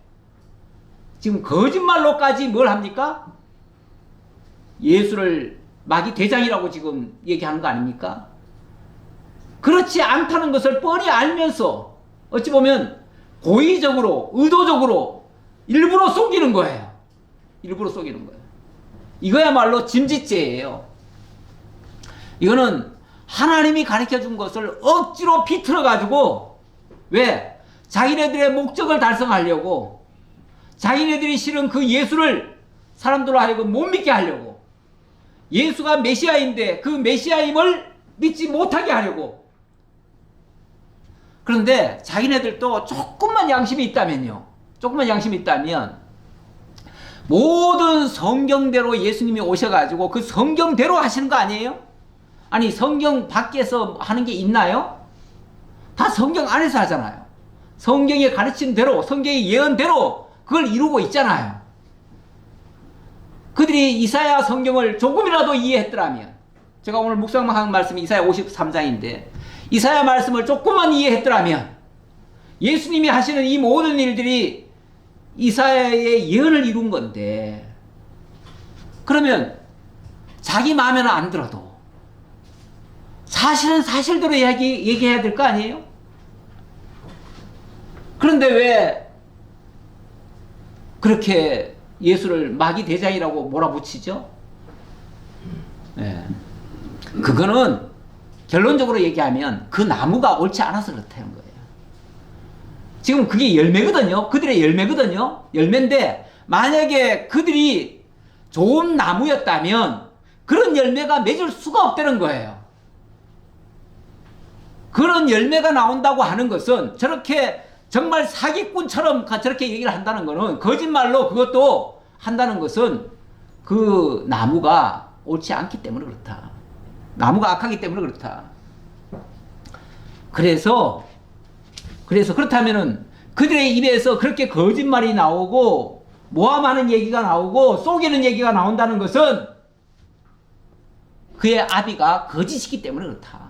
지금 거짓말로까지 뭘 합니까? 예수를 마귀 대장이라고 지금 얘기하는 거 아닙니까? 그렇지 않다는 것을 뻔히 알면서 어찌 보면 고의적으로, 의도적으로 일부러 속이는 거예요. 일부러 속이는 거예요. 이거야말로 짐짓죄예요. 이거는 하나님이 가르쳐준 것을 억지로 비틀어가지고, 왜? 자기네들의 목적을 달성하려고, 자기네들이 싫은 그 예수를 사람들로 하여금 못 믿게 하려고, 예수가 메시아인데 그 메시아임을 믿지 못하게 하려고. 그런데 자기네들도 조금만 양심이 있다면요, 조금만 양심이 있다면 모든 성경대로 예수님이 오셔가지고 그 성경대로 하시는 거 아니에요? 아니, 성경 밖에서 하는 게 있나요? 다 성경 안에서 하잖아요. 성경에 가르친 대로, 성경의 예언대로 그걸 이루고 있잖아요. 그들이 이사야 성경을 조금이라도 이해했더라면, 제가 오늘 묵상하는 말씀이 이사야 53장인데 이사야 말씀을 조금만 이해했더라면 예수님이 하시는 이 모든 일들이 이사야의 예언을 이룬 건데, 그러면 자기 마음에는 안 들어도 사실은 사실대로 얘기해야 될 거 아니에요? 그런데 왜 그렇게 예수를 마귀 대장이라고 몰아붙이죠? 네. 그거는 결론적으로 얘기하면 그 나무가 옳지 않아서 그렇다는 거예요. 지금 그게 열매거든요. 그들의 열매거든요. 열매인데 만약에 그들이 좋은 나무였다면 그런 열매가 맺을 수가 없다는 거예요. 그런 열매가 나온다고 하는 것은, 저렇게 정말 사기꾼처럼 저렇게 얘기를 한다는 것은, 거짓말로 그것도 한다는 것은 그 나무가 옳지 않기 때문에 그렇다. 나무가 악하기 때문에 그렇다. 그래서 그렇다면은 그들의 입에서 그렇게 거짓말이 나오고 모함하는 얘기가 나오고 속이는 얘기가 나온다는 것은 그의 아비가 거짓이기 때문에 그렇다.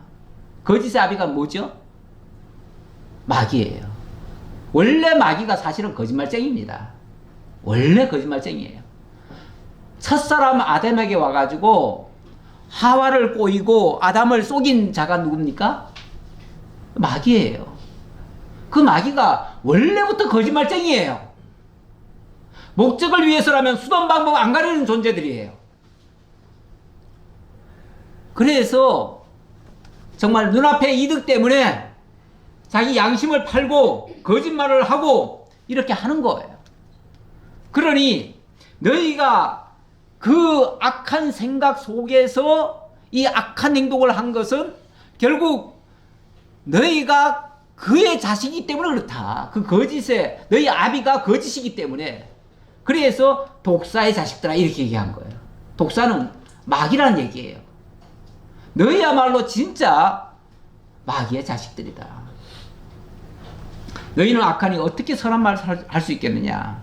거짓의 아비가 뭐죠? 마귀예요. 원래 마귀가 사실은 거짓말쟁이입니다. 원래 거짓말쟁이에요. 첫사람 아담에게 와가지고 하와를 꼬이고 아담을 속인 자가 누굽니까? 마귀예요. 그 마귀가 원래부터 거짓말쟁이에요. 목적을 위해서라면 수단 방법 안 가리는 존재들이에요. 그래서 정말 눈앞의 이득 때문에 자기 양심을 팔고 거짓말을 하고 이렇게 하는 거예요. 그러니 너희가 그 악한 생각 속에서 이 악한 행동을 한 것은 결국 너희가 그의 자식이기 때문에 그렇다. 그 거짓에 너희 아비가 거짓이기 때문에. 그래서 독사의 자식들아 이렇게 얘기한 거예요. 독사는 마귀라는 얘기예요. 너희야말로 진짜 마귀의 자식들이다. 너희는 악하니 어떻게 선한 말을 할 수 있겠느냐.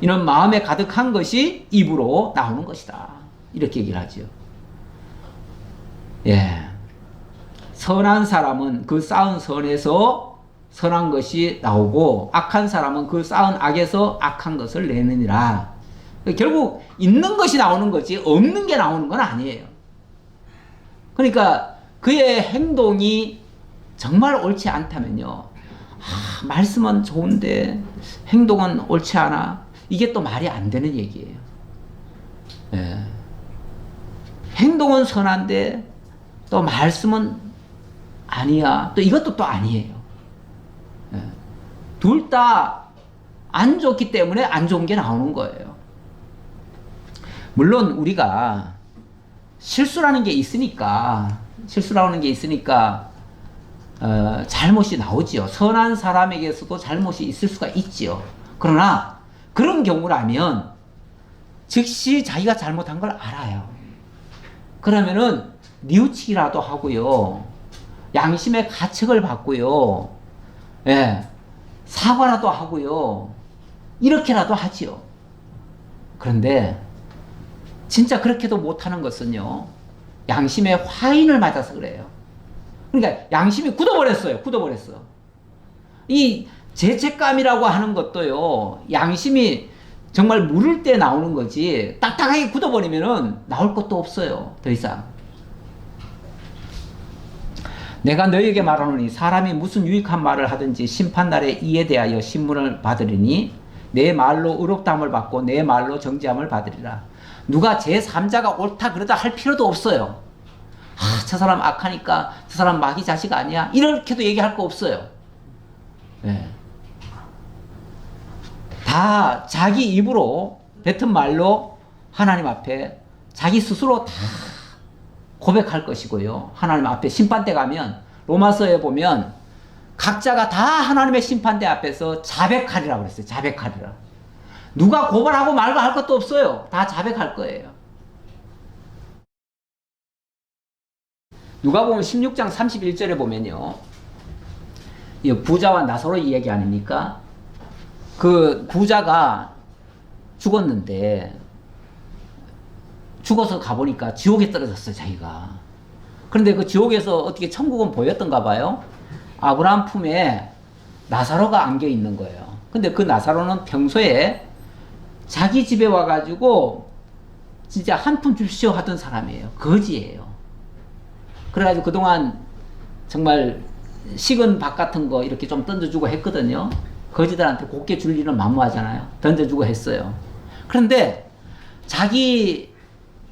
이는 마음에 가득한 것이 입으로 나오는 것이다. 이렇게 얘기를 하죠. 예. 선한 사람은 그 쌓은 선에서 선한 것이 나오고 악한 사람은 그 쌓은 악에서 악한 것을 내느니라. 결국 있는 것이 나오는 거지 없는 게 나오는 건 아니에요. 그러니까 그의 행동이 정말 옳지 않다면요. 말씀은 좋은데 행동은 옳지 않아. 이게 또 말이 안 되는 얘기예요. 예. 행동은 선한데 또 말씀은 아니야. 또 이것도 또 아니에요. 예. 둘 다 안 좋기 때문에 안 좋은 게 나오는 거예요. 물론 우리가 실수라는 게 있으니까 잘못이 나오지요. 선한 사람에게서도 잘못이 있을 수가 있지요. 그러나 그런 경우라면 즉시 자기가 잘못한 걸 알아요. 그러면은 뉘우치기라도 하고요. 양심의 가책을 받고요. 예, 사과라도 하고요. 이렇게라도 하지요. 그런데 진짜 그렇게도 못하는 것은요. 양심의 화인을 맞아서 그래요. 그러니까 양심이 굳어버렸어요. 이 죄책감이라고 하는 것도요. 양심이 정말 물을 때 나오는 거지 딱딱하게 굳어버리면은 나올 것도 없어요. 더 이상. 내가 너희에게 말하노니 사람이 무슨 유익한 말을 하든지 심판날에 이에 대하여 신문을 받으리니 내 말로 의롭다함을 받고 내 말로 정죄함을 받으리라. 누가 제3자가 옳다 그러다 할 필요도 없어요. 저 사람 악하니까 저 사람 마귀 자식 아니야 이렇게도 얘기할 거 없어요. 네. 다 자기 입으로 뱉은 말로 하나님 앞에 자기 스스로 다 고백할 것이고요. 하나님 앞에 심판대 가면 로마서에 보면 각자가 다 하나님의 심판대 앞에서 자백하리라고 그랬어요. 자백하리라. 누가 고발하고 말고 할 것도 없어요. 다 자백할 거예요. 누가 보면 16장 31절에 보면요. 이 부자와 나사로 이야기 아닙니까? 그 부자가 죽었는데 죽어서 가보니까 지옥에 떨어졌어요. 자기가. 그런데 그 지옥에서 어떻게 천국은 보였던가 봐요. 아브라함 품에 나사로가 안겨 있는 거예요. 근데 그 나사로는 평소에 자기 집에 와가지고 진짜 한 푼 줍시오 하던 사람이에요. 거지예요. 그래가지고 그동안 정말 식은 밥 같은 거 이렇게 좀 던져주고 했거든요. 거지들한테 곱게 줄 일은 만무하잖아요. 던져주고 했어요. 그런데 자기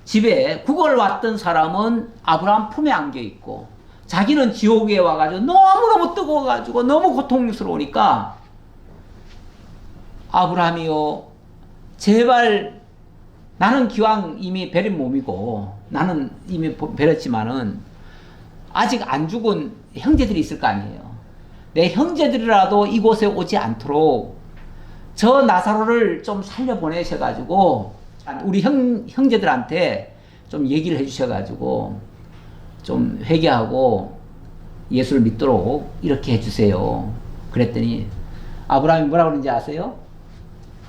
집에 구걸 왔던 사람은 아브라함 품에 안겨 있고 자기는 지옥에 와가지고 너무너무 뜨거워가지고 너무 고통스러우니까 아브라함이요 제발 나는 기왕 이미 베린 몸이고 나는 이미 베렸지만은 아직 안 죽은 형제들이 있을 거 아니에요. 내 형제들이라도 이곳에 오지 않도록 저 나사로를 좀 살려보내셔가지고 우리 형제들한테 좀 얘기를 해주셔가지고 좀 회개하고 예수를 믿도록 이렇게 해주세요. 그랬더니 아브라함이 뭐라고 그러는지 아세요?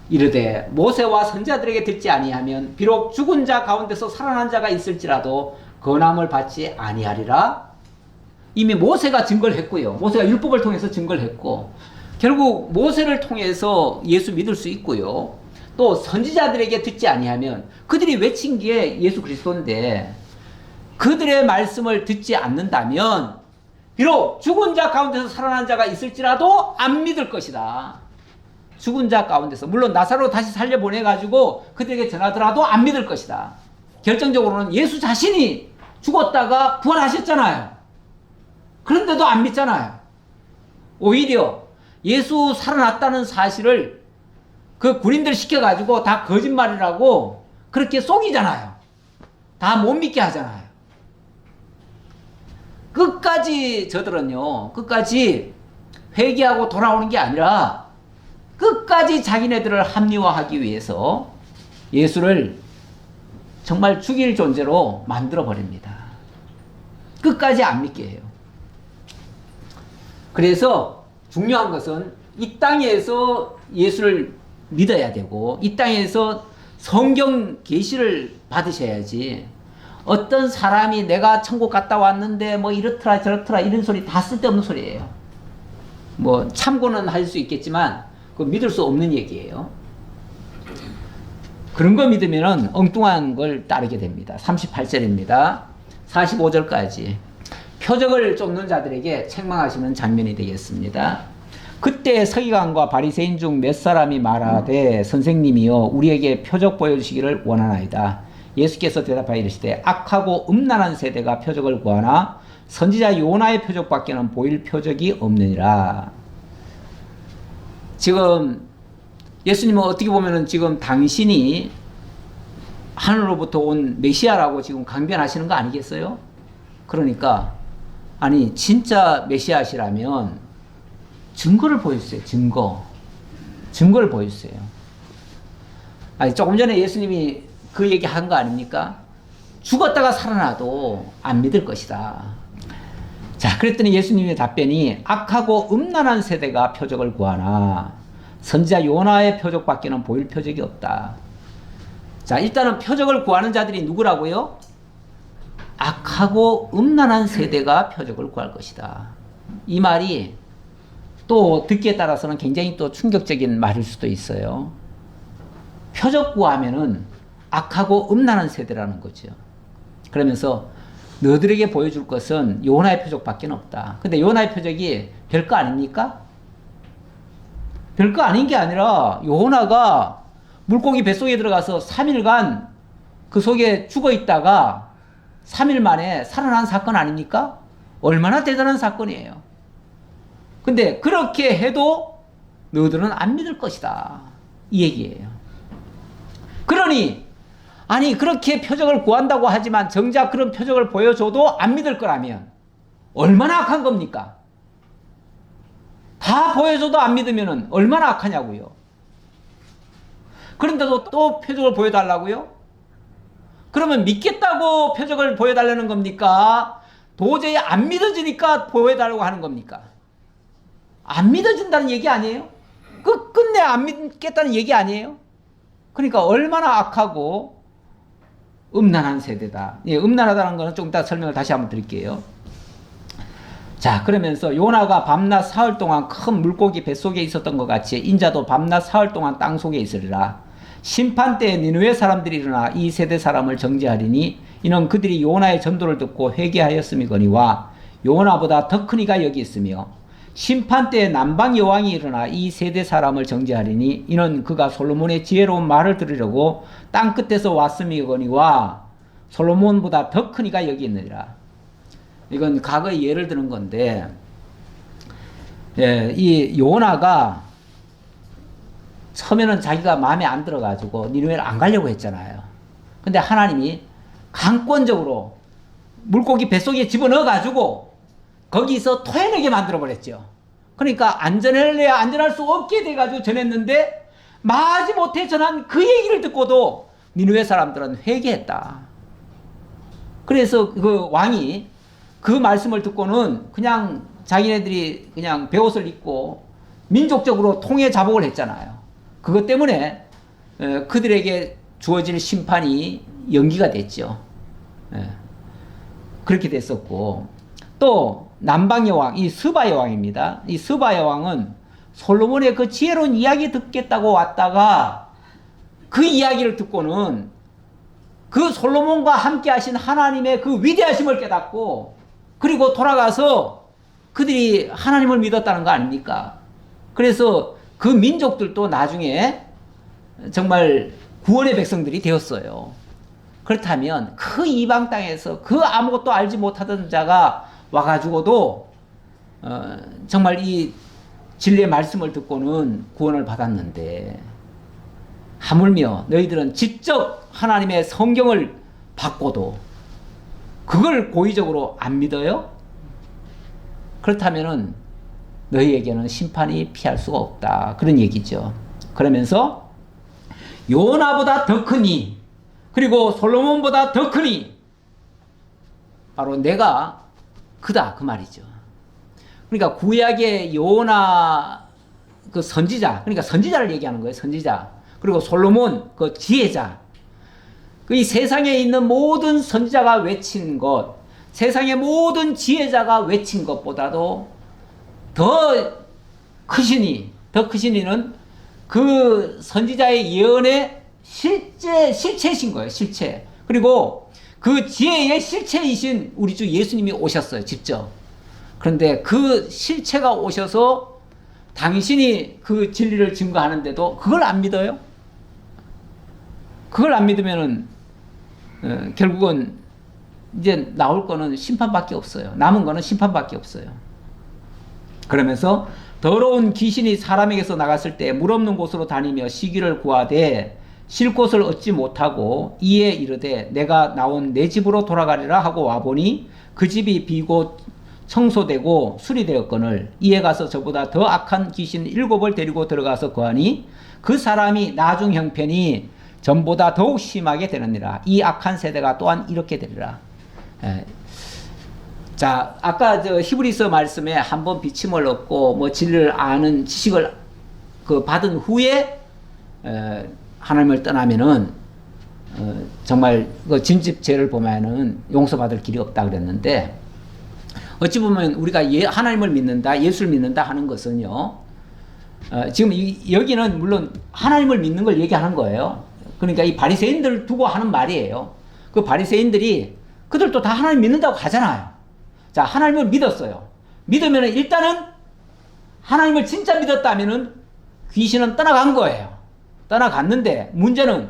이르되 모세와 선지자들에게 듣지 아니하면 비록 죽은 자 가운데서 살아난 자가 있을지라도 건함을 받지 아니하리라. 이미 모세가 증거를 했고요. 모세가 율법을 통해서 증거를 했고 결국 모세를 통해서 예수 믿을 수 있고요. 또 선지자들에게 듣지 아니하면 그들이 외친 게 예수 그리스도인데 그들의 말씀을 듣지 않는다면 비록 죽은 자 가운데서 살아난 자가 있을지라도 안 믿을 것이다. 죽은 자 가운데서 물론 나사로 다시 살려보내가지고 그들에게 전하더라도 안 믿을 것이다. 결정적으로는 예수 자신이 죽었다가 부활하셨잖아요. 그런데도 안 믿잖아요. 오히려 예수 살아났다는 사실을 그 군인들 시켜가지고 다 거짓말이라고 그렇게 속이잖아요. 다 못 믿게 하잖아요. 끝까지 저들은요, 끝까지 회개하고 돌아오는 게 아니라 끝까지 자기네들을 합리화하기 위해서 예수를 정말 죽일 존재로 만들어 버립니다. 끝까지 안 믿게 해요. 그래서 중요한 것은 이 땅에서 예수를 믿어야 되고 이 땅에서 성경 계시를 받으셔야지 어떤 사람이 내가 천국 갔다 왔는데 뭐 이렇더라 저렇더라 이런 소리 다 쓸데없는 소리예요. 뭐 참고는 할 수 있겠지만 그 믿을 수 없는 얘기예요. 그런 거 믿으면 엉뚱한 걸 따르게 됩니다. 38절입니다. 45절까지 표적을 쫓는 자들에게 책망하시는 장면이 되겠습니다. 그때 서기관과 바리새인 중 몇 사람이 말하되 선생님이여 우리에게 표적 보여주시기를 원하나이다. 예수께서 대답하여 이르시되 악하고 음란한 세대가 표적을 구하나 선지자 요나의 표적밖에는 보일 표적이 없느니라. 지금 예수님은 어떻게 보면은 지금 당신이 하늘로부터 온 메시아라고 지금 강변하시는 거 아니겠어요? 그러니까 아니 진짜 메시아시라면 증거를 보여주세요. 증거를 보여주세요. 아니 조금 전에 예수님이 그 얘기 한 거 아닙니까? 죽었다가 살아나도 안 믿을 것이다. 자, 그랬더니 예수님의 답변이 악하고 음란한 세대가 표적을 구하나 선지자 요나의 표적밖에는 보일 표적이 없다. 자, 일단은 표적을 구하는 자들이 누구라고요? 악하고 음란한 세대가 표적을 구할 것이다. 이 말이 또 듣기에 따라서는 굉장히 또 충격적인 말일 수도 있어요. 표적 구하면은 악하고 음란한 세대라는 거죠. 그러면서 너들에게 보여줄 것은 요나의 표적밖에 없다. 근데 요나의 표적이 별거 아닙니까? 별거 아닌 게 아니라 요나가 물고기 뱃속에 들어가서 3일간 그 속에 죽어 있다가 3일 만에 살아난 사건 아닙니까? 얼마나 대단한 사건이에요. 근데 그렇게 해도 너희들은 안 믿을 것이다. 이 얘기예요. 그러니 아니 그렇게 표적을 구한다고 하지만 정작 그런 표적을 보여줘도 안 믿을 거라면 얼마나 악한 겁니까? 다 보여줘도 안 믿으면 얼마나 악하냐고요. 그런데도 또 표적을 보여달라고요? 그러면 믿겠다고 표적을 보여달라는 겁니까? 도저히 안 믿어지니까 보여달라고 하는 겁니까? 안 믿어진다는 얘기 아니에요? 끝내 안 믿겠다는 얘기 아니에요? 그러니까 얼마나 악하고 음란한 세대다. 예, 음란하다는 거는 좀 이따 설명을 다시 한번 드릴게요. 자, 그러면서 요나가 밤낮 사흘 동안 큰 물고기 뱃속에 있었던 것 같이 인자도 밤낮 사흘 동안 땅 속에 있으리라. 심판 때에 니느웨 사람들이 일어나 이 세대 사람을 정죄하리니 이는 그들이 요나의 전도를 듣고 회개하였음이거니와 요나보다 더 큰 이가 여기 있으며 심판 때에 남방 여왕이 일어나 이 세대 사람을 정죄하리니 이는 그가 솔로몬의 지혜로운 말을 들으려고 땅 끝에서 왔음이거니와 솔로몬보다 더 큰 이가 여기 있느니라. 이건 과거에 예를 드는 건데, 예, 이 요나가 처음에는 자기가 마음에 안 들어가지고 니느웨를 안 가려고 했잖아요. 근데 하나님이 강권적으로 물고기 뱃속에 집어넣어가지고 거기서 토해내게 만들어버렸죠. 그러니까 안전할래야 안전할 수 없게 돼가지고 전했는데 마지못해 전한 그 얘기를 듣고도 니느웨 사람들은 회개했다. 그래서 그 왕이 그 말씀을 듣고는 그냥 자기네들이 그냥 베옷을 입고 민족적으로 통해 자복을 했잖아요. 그것 때문에 그들에게 주어질 심판이 연기가 됐죠. 그렇게 됐었고, 또 남방 여왕, 이 스바 여왕입니다. 이 스바 여왕은 솔로몬의 그 지혜로운 이야기 듣겠다고 왔다가 그 이야기를 듣고는 그 솔로몬과 함께 하신 하나님의 그 위대하심을 깨닫고 그리고 돌아가서 그들이 하나님을 믿었다는 거 아닙니까? 그래서 그 민족들도 나중에 정말 구원의 백성들이 되었어요. 그렇다면 그 이방 땅에서 그 아무것도 알지 못하던 자가 와가지고도 정말 이 진리의 말씀을 듣고는 구원을 받았는데 하물며 너희들은 직접 하나님의 성경을 받고도 그걸 고의적으로 안 믿어요? 그렇다면은 너희에게는 심판이 피할 수가 없다. 그런 얘기죠. 그러면서 요나보다 더 크니 그리고 솔로몬보다 더 크니 바로 내가 크다 그 말이죠. 그러니까 구약의 요나 그 선지자, 그러니까 선지자를 얘기하는 거예요. 선지자. 그리고 솔로몬 그 지혜자. 그 이 세상에 있는 모든 선지자가 외친 것, 세상의 모든 지혜자가 외친 것보다도 더 크시니는 그 선지자의 예언의 실체이신 거예요. 실체. 그리고 그 지혜의 실체이신 우리 주 예수님이 오셨어요. 직접. 그런데 그 실체가 오셔서 당신이 그 진리를 증거하는데도 그걸 안 믿어요? 그걸 안 믿으면은 결국은 이제 나올 거는 심판밖에 없어요. 남은 거는 심판밖에 없어요. 그러면서 더러운 귀신이 사람에게서 나갔을 때 물 없는 곳으로 다니며 시기를 구하되 쉴 곳을 얻지 못하고 이에 이르되 내가 나온 내 집으로 돌아가리라 하고 와보니 그 집이 비고 청소되고 수리되었거늘 이에 가서 저보다 더 악한 귀신 7을 데리고 들어가서 거하니 그 사람이 나중 형편이 전보다 더욱 심하게 되느니라. 이 악한 세대가 또한 이렇게 되리라. 자, 아까 저 히브리서 말씀에 한번 비침을 얻고 뭐 진리를 아는 지식을 그 받은 후에 하나님을 떠나면은 정말 그 진집 죄를 보면은 용서받을 길이 없다 그랬는데, 어찌 보면 우리가 하나님을 믿는다, 예수를 믿는다 하는 것은요, 지금 여기는 물론 하나님을 믿는 걸 얘기하는 거예요. 그러니까 이 바리새인들을 두고 하는 말이에요. 그 바리새인들이 그들도 다 하나님 믿는다고 하잖아요. 자, 하나님을 믿었어요. 믿으면 일단은 하나님을 진짜 믿었다면은 귀신은 떠나간 거예요. 떠나갔는데 문제는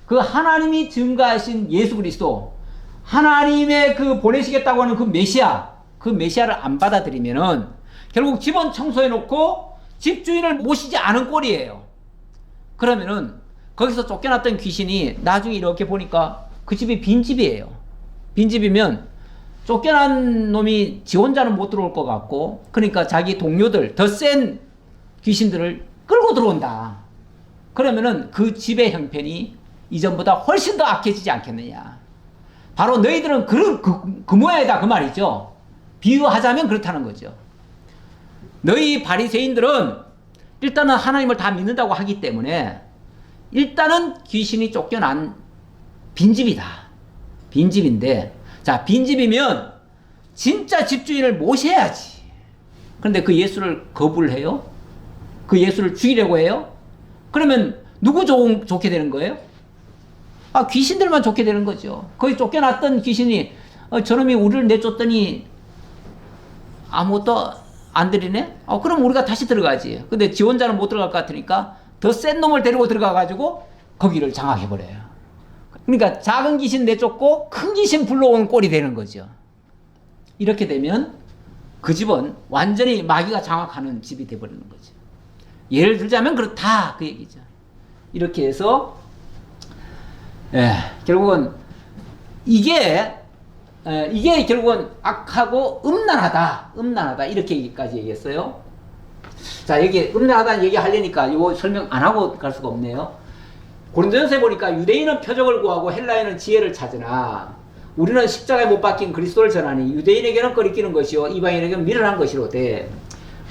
그 하나님이 증거하신 예수 그리스도, 하나님의 그 보내시겠다고 하는 그 메시아를 안 받아들이면은 결국 집은 청소해 놓고 집주인을 모시지 않은 꼴이에요. 그러면은 거기서 쫓겨났던 귀신이 나중에 이렇게 보니까 그 집이 빈집이에요. 빈집이면 쫓겨난 놈이 지 혼자는 못 들어올 것 같고, 그러니까 자기 동료들, 더 센 귀신들을 끌고 들어온다. 그러면은 그 집의 형편이 이전보다 훨씬 더 악해지지 않겠느냐. 바로 너희들은 그 모양이다 그 말이죠. 비유하자면 그렇다는 거죠. 너희 바리새인들은 일단은 하나님을 다 믿는다고 하기 때문에 일단은 귀신이 쫓겨난 빈집이다. 빈집인데, 자, 빈집이면 진짜 집주인을 모셔야지. 그런데 그 예수를 거부를 해요? 그 예수를 죽이려고 해요? 그러면 누구 좋게 되는 거예요? 아, 귀신들만 좋게 되는 거죠. 거기 쫓겨났던 귀신이 저놈이 우리를 내쫓더니 아무것도 안 들이네? 그럼 우리가 다시 들어가지. 근데 지 혼자는 못 들어갈 것 같으니까 더 센 놈을 데리고 들어가가지고 거기를 장악해버려요. 그러니까 작은 귀신 내쫓고 큰 귀신 불러오는 꼴이 되는 거죠. 이렇게 되면 그 집은 완전히 마귀가 장악하는 집이 되어버리는 거죠. 예를 들자면 그렇다 그 얘기죠. 이렇게 해서 결국은 이게 결국은 악하고 음란하다 이렇게까지 얘기했어요. 자, 여기 음란하다는 얘기 하려니까 이거 설명 안 하고 갈 수가 없네요. 고린도전서에 보니까 유대인은 표적을 구하고 헬라인은 지혜를 찾으나 우리는 십자가에 못 박힌 그리스도를 전하니 유대인에게는 거리끼는 것이요 이방인에게는 미련한 것이로되,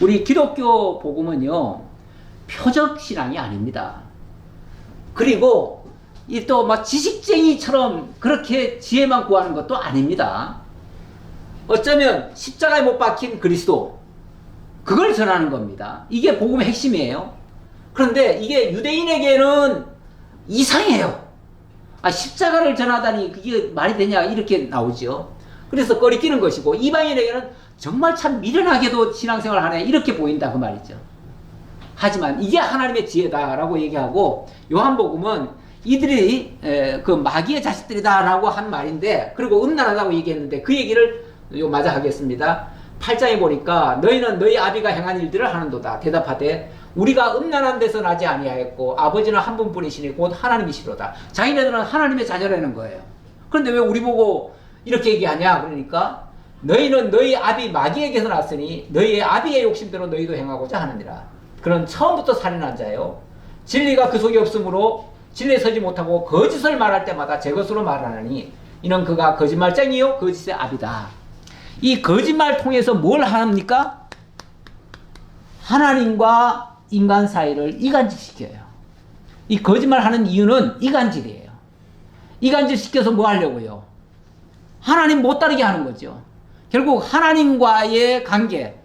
우리 기독교 복음은요 표적 신앙이 아닙니다. 그리고 이 또 막 지식쟁이처럼 그렇게 지혜만 구하는 것도 아닙니다. 어쩌면 십자가에 못 박힌 그리스도, 그걸 전하는 겁니다. 이게 복음의 핵심이에요. 그런데 이게 유대인에게는 이상해요. 십자가를 전하다니 그게 말이 되냐 이렇게 나오죠. 그래서 꺼리끼는 것이고, 이방인에게는 정말 참 미련하게도 신앙생활을 하네 이렇게 보인다 그 말이죠. 하지만 이게 하나님의 지혜다라고 얘기하고, 요한복음은 이들이 그 마귀의 자식들이다라고 한 말인데, 그리고 음란하다고 얘기했는데 그 얘기를 마저 하겠습니다. 8장에 보니까 너희는 너희 아비가 행한 일들을 하는도다. 대답하되 우리가 음란한 데서 나지 아니하였고 아버지는 한 분뿐이시니 곧 하나님이시로다. 자기네들은 하나님의 자녀라는 거예요. 그런데 왜 우리 보고 이렇게 얘기하냐? 그러니까 너희는 너희 아비 마귀에게서 났으니 너희의 아비의 욕심대로 너희도 행하고자 하느니라. 그런 처음부터 살인한 자요, 진리가 그 속에 없으므로 진리에 서지 못하고 거짓을 말할 때마다 제 것으로 말하느니 이는 그가 거짓말쟁이요 거짓의 아비다. 이 거짓말 통해서 뭘 합니까? 하나님과 인간 사이를 이간질시켜요. 이 거짓말하는 이유는 이간질이에요. 이간질시켜서 뭐 하려고요? 하나님 못 따르게 하는 거죠. 결국 하나님과의 관계,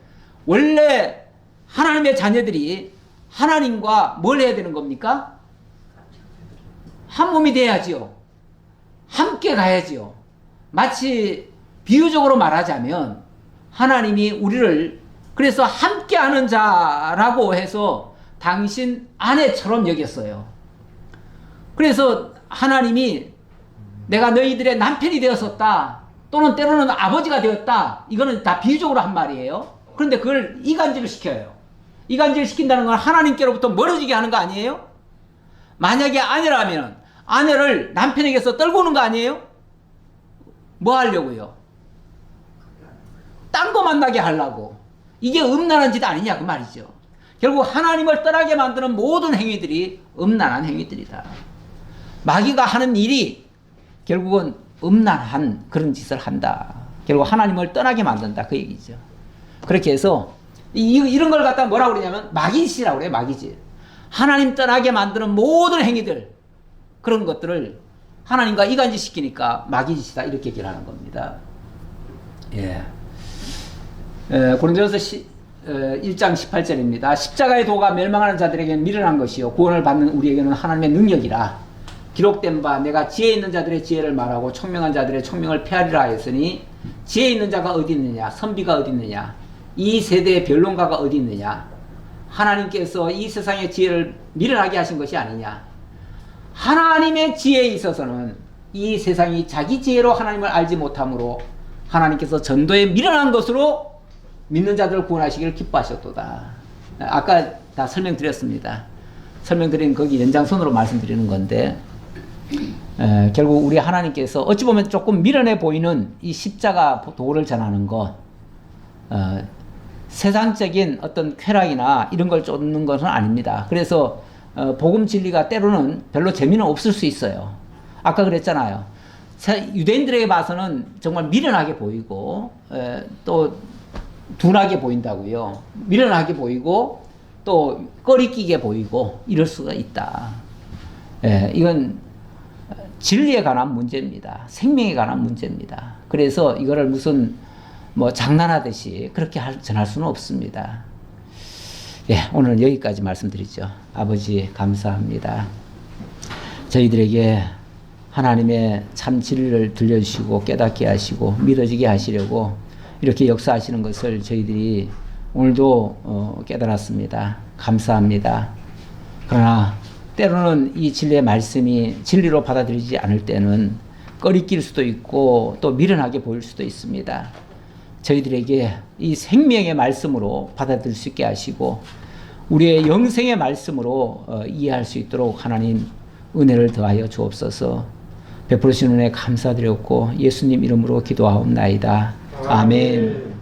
원래 하나님의 자녀들이 하나님과 뭘 해야 되는 겁니까? 한 몸이 돼야지요. 함께 가야지요. 마치 비유적으로 말하자면 하나님이 우리를 그래서 함께하는 자라고 해서 당신 아내처럼 여겼어요. 그래서 하나님이 내가 너희들의 남편이 되었었다, 또는 때로는 아버지가 되었다, 이거는 다 비유적으로 한 말이에요. 그런데 그걸 이간질을 시켜요. 이간질을 시킨다는 건 하나님께로부터 멀어지게 하는 거 아니에요? 만약에 아내라면 아내를 남편에게서 떨고 오는 거 아니에요? 뭐 하려고요? 딴 거 만나게 하려고. 이게 음란한 짓 아니냐 그 말이죠. 결국 하나님을 떠나게 만드는 모든 행위들이 음란한 행위들이다. 마귀가 하는 일이 결국은 음란한 그런 짓을 한다. 결국 하나님을 떠나게 만든다 그 얘기죠. 그렇게 해서 이런 걸 갖다 뭐라고 그러냐면 마귀짓이라고 그래요. 마귀짓. 하나님 떠나게 만드는 모든 행위들, 그런 것들을 하나님과 이간질 시키니까 마귀짓이다 이렇게 얘기를 하는 겁니다. 예. 고린도전서 1장 18절입니다. 십자가의 도가 멸망하는 자들에게는 미련한 것이요 구원을 받는 우리에게는 하나님의 능력이라. 기록된 바 내가 지혜 있는 자들의 지혜를 말하고 총명한 자들의 총명을 폐하리라 했으니 지혜 있는 자가 어디 있느냐, 선비가 어디 있느냐, 이 세대의 변론가가 어디 있느냐. 하나님께서 이 세상의 지혜를 미련하게 하신 것이 아니냐. 하나님의 지혜에 있어서는 이 세상이 자기 지혜로 하나님을 알지 못함으로 하나님께서 전도에 미련한 것으로 믿는 자들을 구원하시기를 기뻐하셨도다. 아까 다 설명드렸습니다. 설명드린 거기 연장선으로 말씀드리는 건데, 결국 우리 하나님께서 어찌 보면 조금 미련해 보이는 이 십자가 도를 전하는 것, 세상적인 어떤 쾌락이나 이런 걸 쫓는 것은 아닙니다. 그래서 복음 진리가 때로는 별로 재미는 없을 수 있어요. 아까 그랬잖아요. 유대인들에게 봐서는 정말 미련하게 보이고 또 둔하게 보인다고요. 미련하게 보이고 또 꺼리끼게 보이고 이럴 수가 있다. 이건 진리에 관한 문제입니다. 생명에 관한 문제입니다. 그래서 이거를 무슨 뭐 장난하듯이 그렇게 전할 수는 없습니다. 오늘 여기까지 말씀드리죠. 아버지 감사합니다. 저희들에게 하나님의 참 진리를 들려주시고 깨닫게 하시고 믿어지게 하시려고 이렇게 역사하시는 것을 저희들이 오늘도 깨달았습니다. 감사합니다. 그러나 때로는 이 진리의 말씀이 진리로 받아들이지 않을 때는 꺼리낄 수도 있고 또 미련하게 보일 수도 있습니다. 저희들에게 이 생명의 말씀으로 받아들일 수 있게 하시고 우리의 영생의 말씀으로 이해할 수 있도록 하나님 은혜를 더하여 주옵소서. 베풀으신 은혜 감사드렸고 예수님 이름으로 기도하옵나이다. 아멘.